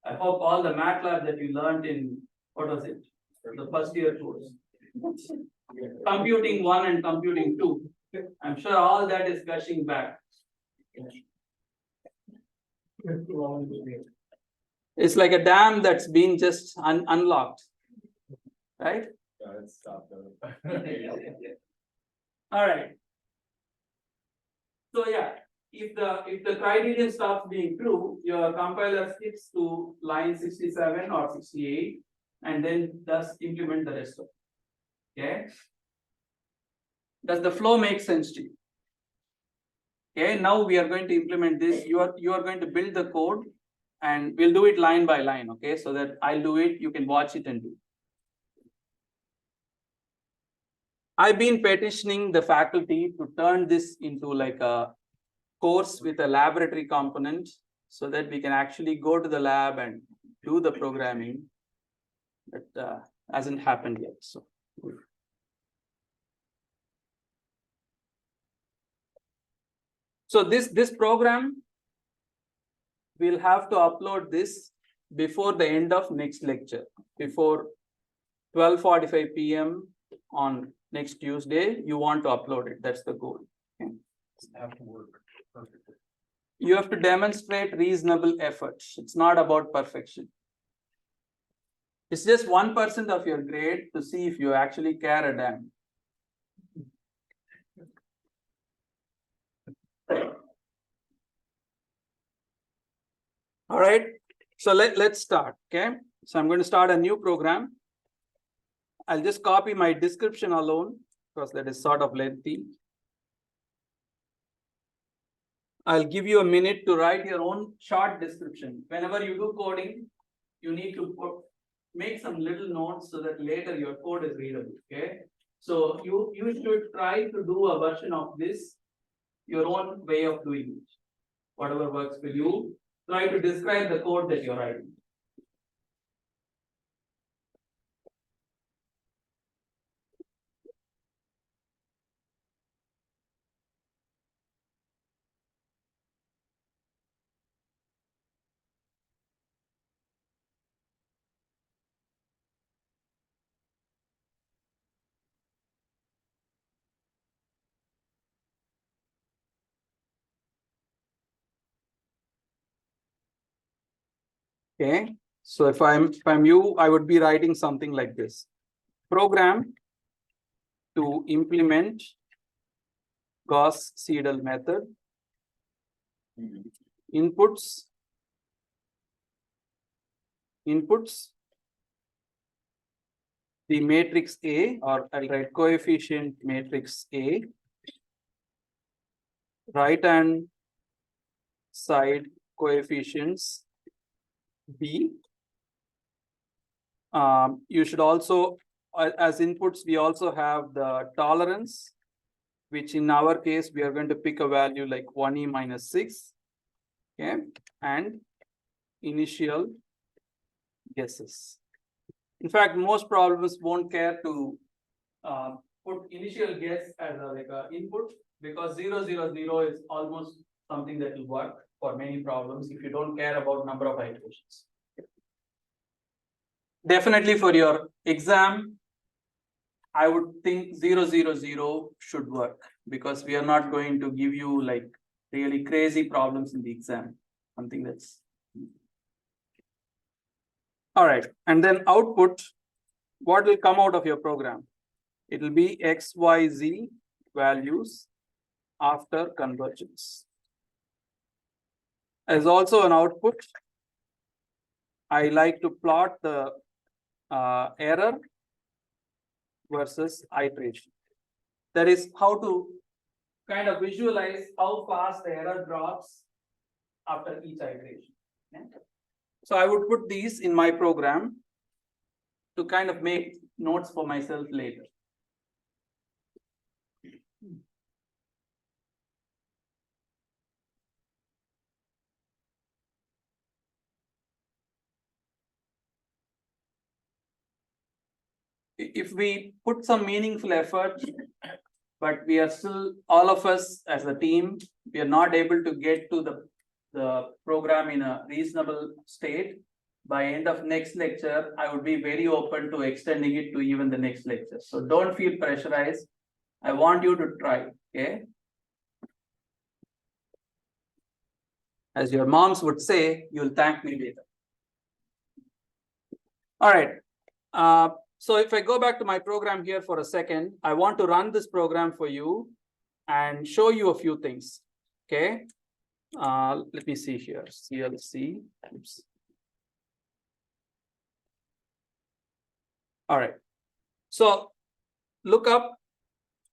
I hope all the MATLAB that you learned in, what was it? The first year course. Computing 1 and computing 2. I'm sure all that is gushing back. It's like a dam that's been just unlocked. Right? All right. So yeah, if the criterion stops being true, your compiler skips to line 67 or 68, and then thus implement the rest of it. Okay. Does the flow make sense to you? Okay. Now we are going to implement this. You are going to build the code, and we'll do it line by line. Okay, so that I'll do it. You can watch it and do. I've been petitioning the faculty to turn this into like a course with a laboratory component so that we can actually go to the lab and do the programming. That hasn't happened yet. So this program, we'll have to upload this before the end of next lecture, before 12:45 p.m. on next Tuesday. You want to upload it. That's the goal. Okay. Have to work perfectly. You have to demonstrate reasonable effort. It's not about perfection. It's just 1% of your grade to see if you actually care a damn. All right. So let's start. Okay. So I'm going to start a new program. I'll just copy my description alone because that is sort of lengthy. I'll give you a minute to write your own short description. Whenever you do coding, you need to make some little notes so that later your code is readable. Okay. So you should try to do a version of this, your own way of doing it. Whatever works for you. Try to describe the code that you're writing. Okay, so if I'm you, I would be writing something like this. Program to implement Gauss-Seidel method. Inputs the matrix A, or I'll write coefficient matrix A, right hand side coefficients B. You should also, as inputs, we also have the tolerance, which in our case, we are going to pick a value like 1e minus 6, okay, and initial guesses. In fact, most problems won't care to put initial guess as like a input, because 0, 0, 0 is almost something that will work for many problems if you don't care about number of iterations. Definitely for your exam, I would think 0, 0, 0 should work, because we are not going to give you like really crazy problems in the exam. Something that's all right. And then output, what will come out of your program? It will be X, Y, Z values after convergence. As also an output, I like to plot the error versus iteration. That is how to kind of visualize how fast the error drops after each iteration. Okay? So I would put these in my program to kind of make notes for myself later. If we put some meaningful effort, but we are still, all of us as a team, we are not able to get to the program in a reasonable state, by end of next lecture, I would be very open to extending it to even the next lecture. So don't feel pressurized. I want you to try, okay? As your moms would say, you'll thank me later. All right. So if I go back to my program here for a second, I want to run this program for you and show you a few things, okay? Let me see here, CLC, oops. All right, so look up,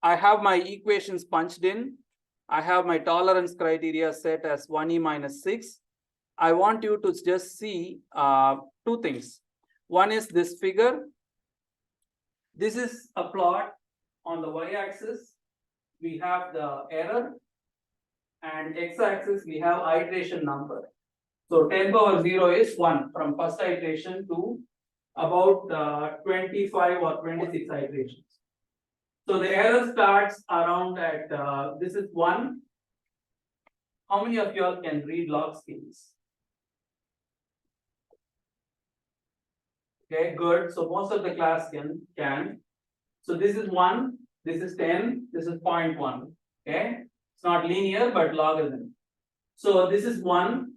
I have my equations punched in. I have my tolerance criteria set as 1e minus 6. I want you to just see two things. One is this figure. This is a plot on the y-axis. We have the error, and x-axis we have iteration number. So 10 power 0 is 1 from first iteration to about 25 or 26 iterations. So the error starts around at this is 1. How many of you all can read log scales? Okay, good. So most of the class can. So this is 1, this is 10, this is 0.1. Okay, it's not linear but logarithm. So this is 1,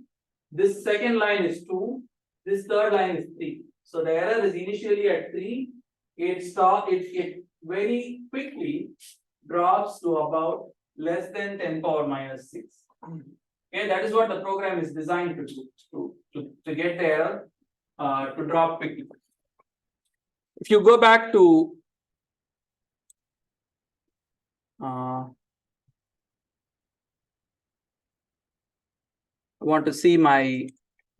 this second line is 2, this third line is 3. So the error is initially at 3. It very quickly drops to about less than 10 power minus 6. Okay, that is what the program is designed to do, to get the error to drop quickly. If you go back to I want to see the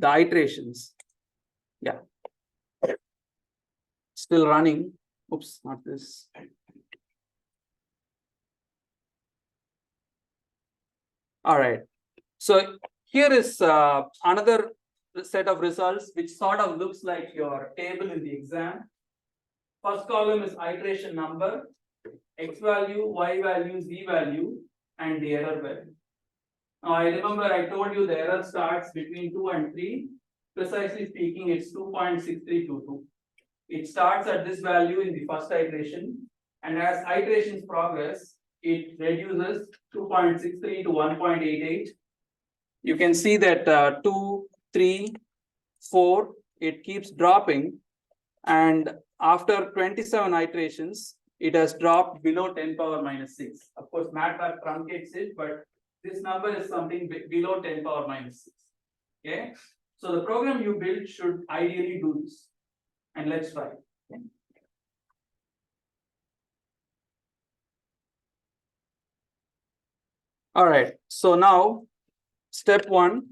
iterations. Yeah. Still running. Oops, not this. All right. So here is another set of results which sort of looks like your table in the exam. First column is iteration number, x value, y value, z value, and the error value. Now I remember I told you the error starts between 2 and 3. Precisely speaking, it's 2.6322. It starts at this value in the first iteration, and as iterations progress, it reduces 2.63 to 1.88. You can see that 2, 3, 4, it keeps dropping. And after 27 iterations, it has dropped below 10 power minus 6. Of course, MATLAB truncates it, but this number is something below 10 power minus 6. Okay, so the program you build should ideally do this. And let's try. Okay. All right, so now step 1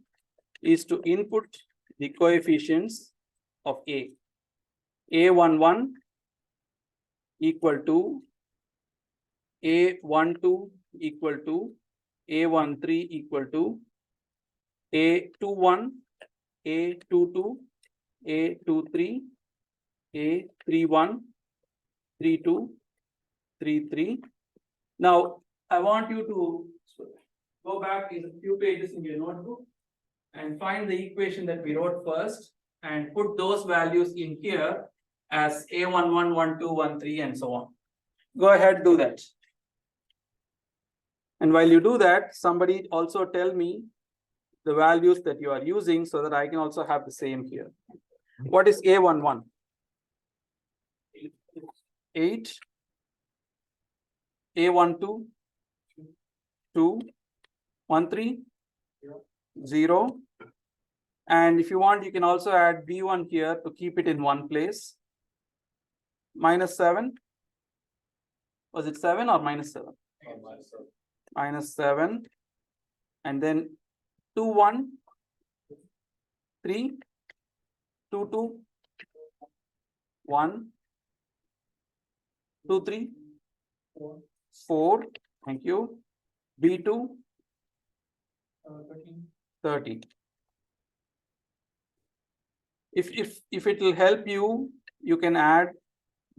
is to input the coefficients of A. A11 equal to A12 equal to A13 equal to A21, A22, A23, A31, 32, 33. Now, I want you to go back in a few pages in your notebook and find the equation that we wrote first and put those values in here as A11, 12, 13, and so on. Go ahead, do that. And while you do that, somebody also tell me the values that you are using so that I can also have the same here. What is A11? 8. A12, 2, 13, 0. And if you want, you can also add B1 here to keep it in one place. Minus 7. Was it 7 or minus 7? Minus 7. And then 2, 1, 3, 2, 2, 1, 2, 3, 4. Thank you. B2, 13. If it will help you, you can add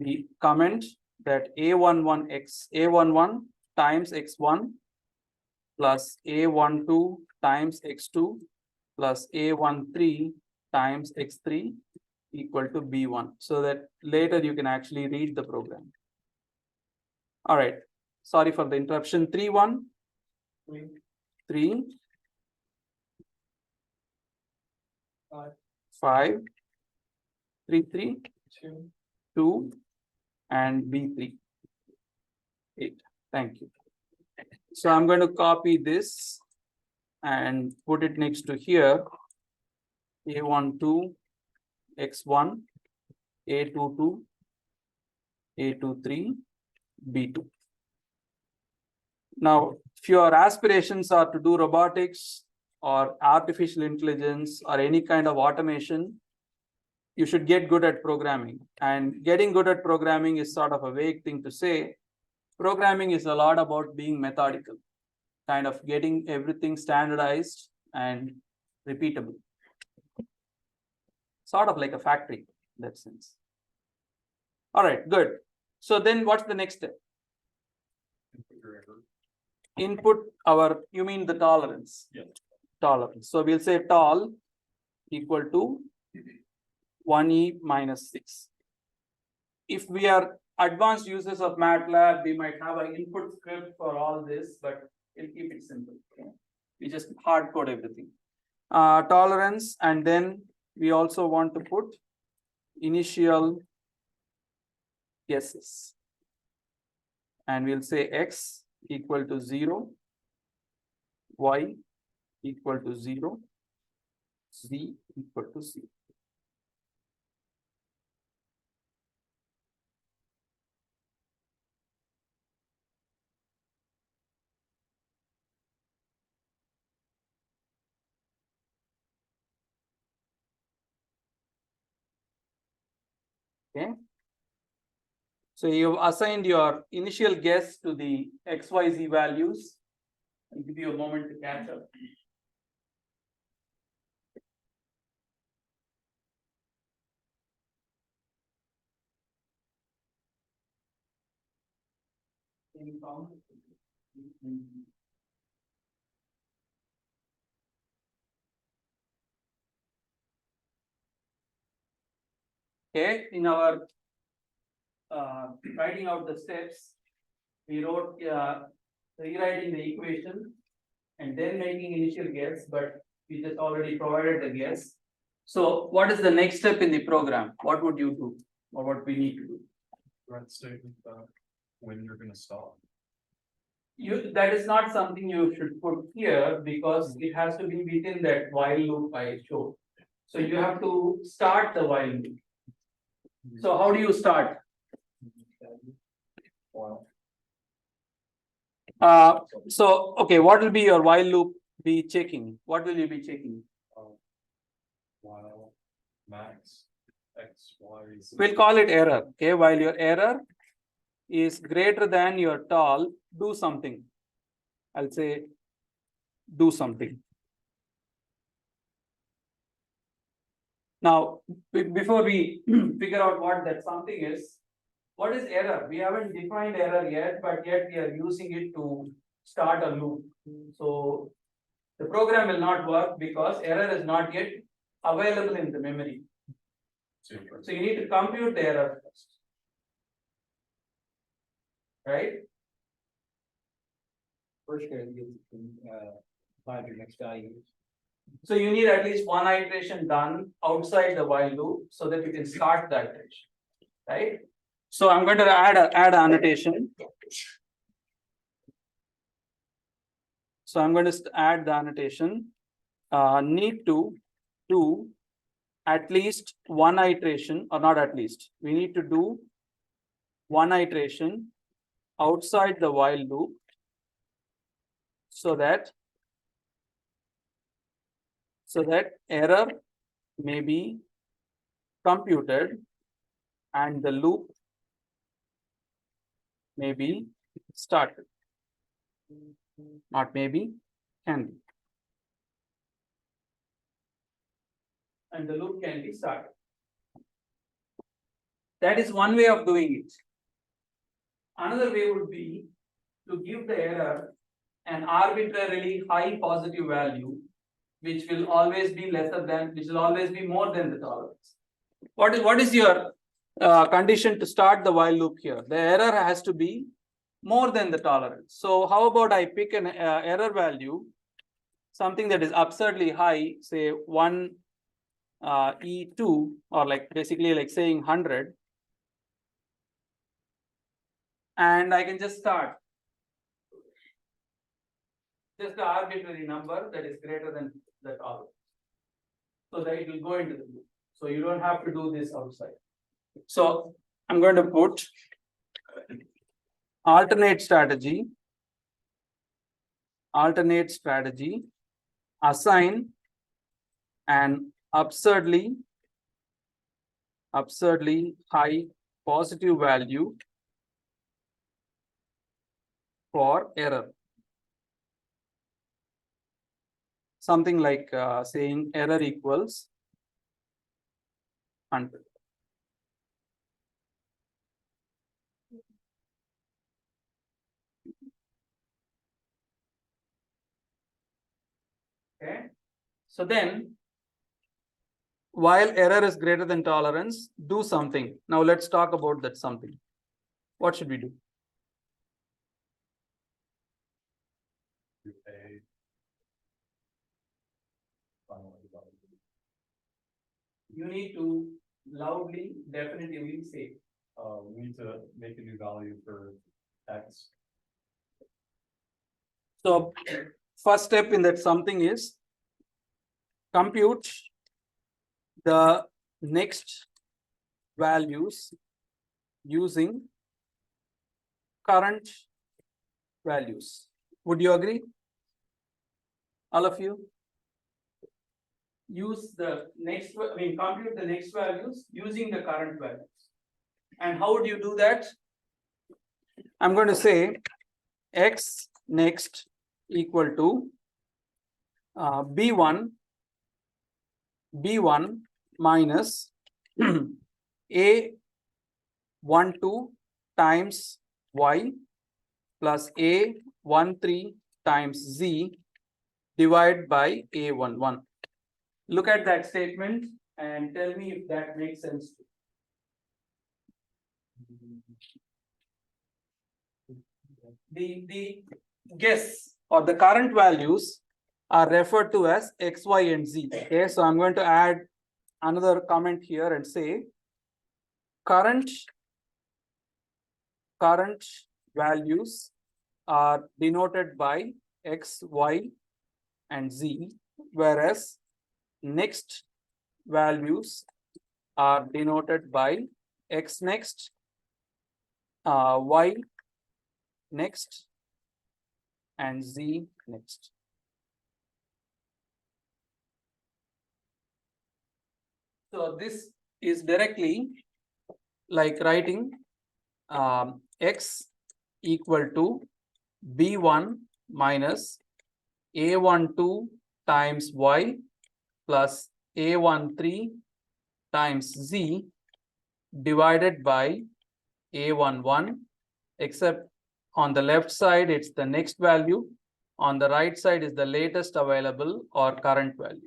the comment that A11 times x1 plus A12 times x2 plus A13 times x3 equal to B1, so that later you can actually read the program. All right, sorry for the interruption. 3, 1, 3, 5, 3, 3, 2, and B3, 8. Thank you. So I'm going to copy this and put it next to here. A12, x1, A22, A23, B2. Now, if your aspirations are to do robotics or artificial intelligence or any kind of automation, you should get good at programming. And getting good at programming is sort of a vague thing to say. Programming is a lot about being methodical, kind of getting everything standardized and repeatable. Sort of like a factory in that sense. All right, good. So then what's the next step? Input our, you mean the tolerance? Yeah. Tolerance. So we'll say tol equal to 1e minus 6. If we are advanced users of MATLAB, we might have an input script for all this, but we'll keep it simple. Okay? We just hard code everything. Tolerance, and then we also want to put initial guesses. And we'll say x equal to 0, y equal to 0, z equal to 0. Okay. So you've assigned your initial guess to the XYZ values. I'll give you a moment to catch up. Any comments? Okay, in our writing out the steps, we wrote rewriting the equation and then making initial guess, but we just already provided the guess. So what is the next step in the program? What would you do? Or what we need to do? Right statement about when you're gonna stop. That is not something you should put here because it has to be within that while loop I showed. So you have to start the while loop. So how do you start? So, okay, what will be your while loop be checking? What will you be checking? While max x, y. Z. We'll call it error, okay? While your error is greater than your tall, do something. I'll say, do something. Now, before we figure out what that something is, what is error? We haven't defined error yet, but yet we are using it to start a loop. So the program will not work because error is not yet available in the memory. So you need to compute the error first. Right? First, you're gonna find your next value. So you need at least one iteration done outside the while loop so that you can start the iteration. Right? So I'm going to add an annotation. So I'm going to add the annotation. Need to do at least one iteration, or not at least. We need to do one iteration outside the while loop so that error may be computed and the loop may be started. Not maybe, can be. And the loop can be started. That is one way of doing it. Another way would be to give the error an arbitrarily high positive value, which will always be lesser than, which will always be more than the tolerance. What is your condition to start the while loop here? The error has to be more than the tolerance. So how about I pick an error value, something that is absurdly high, say 1 E2, or like basically like saying 100, and I can just start. Just the arbitrary number that is greater than the tolerance. So that it will go into the loop. So you don't have to do this outside. So I'm going to put alternate strategy, assign an absurdly high positive value for error. Something like saying error equals 100. Okay. So then, while error is greater than tolerance, do something. Now let's talk about that something. What should we do? You need to loudly, definitively say. We need to make a new value for x. So first step in that something is compute the next values using current values. Would you agree? All of you? Use the next, compute the next values using the current values. And how would you do that? I'm going to say x next equal to b1 minus a12 times y plus a13 times z divided by a11. Look at that statement and tell me if that makes sense. The guess or the current values are referred to as x, y, and z. Okay, so I'm going to add another comment here and say current values are denoted by X, Y, and Z, whereas next values are denoted by X next, Y next, and Z next. So this is directly like writing X equal to B1 minus A12 times Y plus A13 times Z divided by A11, except on the left side it's the next value, on the right side is the latest available or current value.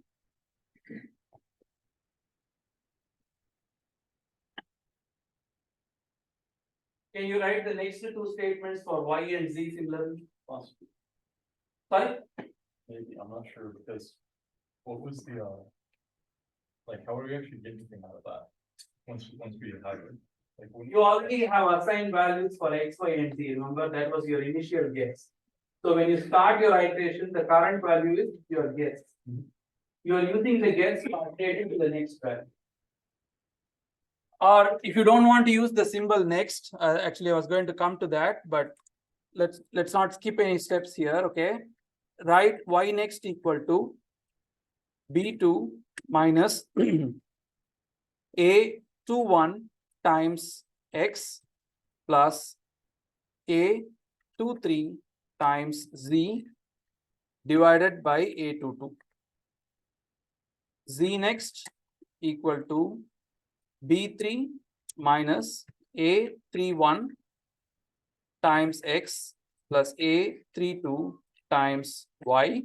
Can you write the next two statements for Y and Z similarly? Possibly. Sorry? Maybe, I'm not sure, because what was the, like, how do we actually get anything out of that? Once we have it, like, when You already have assigned values for X, Y, and Z. Remember, that was your initial guess. So when you start your iteration, the current value is your guess. You are using the guess to update it to the next value. Or if you don't want to use the symbol next, actually I was going to come to that, but let's not skip any steps here, okay? Write Y next equal to B2 minus A21 times X plus A23 times Z divided by A22. Z next equal to B3 minus A31 times X plus A32 times Y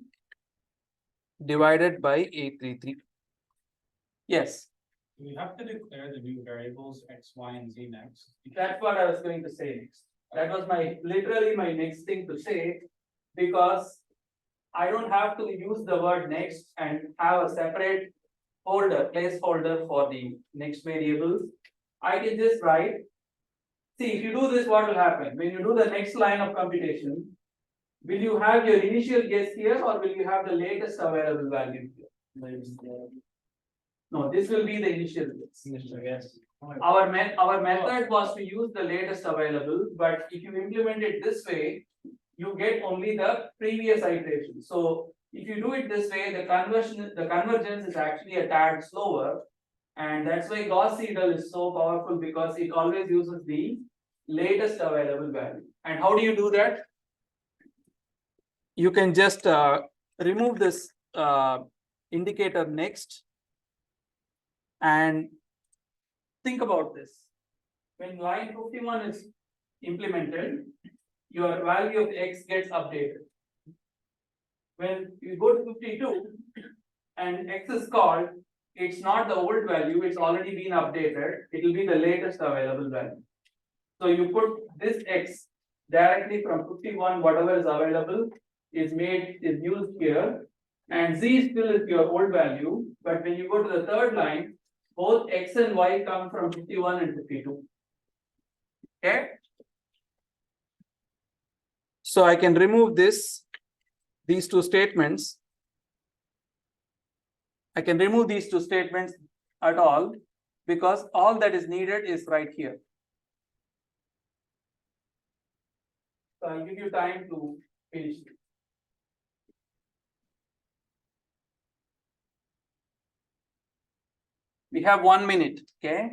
divided by A33. Yes, We have to declare the new variables X, Y, and Z next. that's what I was going to say next. That was literally my next thing to say, because I don't have to use the word next and have a separate placeholder for the next variables. I can just write. See, if you do this, what will happen? When you do the next line of computation, will you have your initial guess here or will you have the latest available value here? No, this will be the initial guess. Our method was to use the latest available, but if you implement it this way, you get only the previous iteration. So if you do it this way, the convergence is actually a tad slower. And that's why Gauss seidel is so powerful, because it always uses the latest available value. And how do you do that? You can just remove this indicator next and think about this. When line 51 is implemented, your value of X gets updated. When you go to 52 and X is called, it's not the old value, it's already been updated. It will be the latest available value. So you put this X directly from 51, whatever is available is used here, and Z still is your old value. But when you go to the third line, both X and Y come from 51 and 52. Okay. So I can remove these two statements. I can remove these two statements at all, because all that is needed is right here. So I'll give you time to finish. We have 1 minute, okay?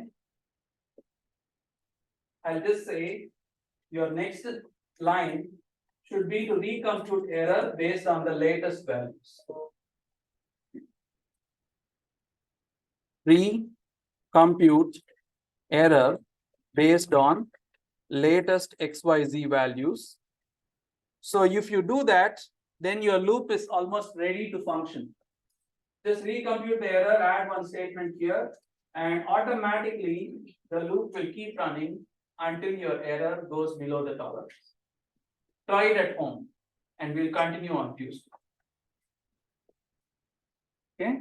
I'll just say your next line should be to recompute error based on the latest values. Recompute error based on latest XYZ values. So if you do that, then your loop is almost ready to function. Just recompute the error, add one statement here, and automatically the loop will keep running until your error goes below the tolerance. Try it at home, and we'll continue on Tuesday. Okay.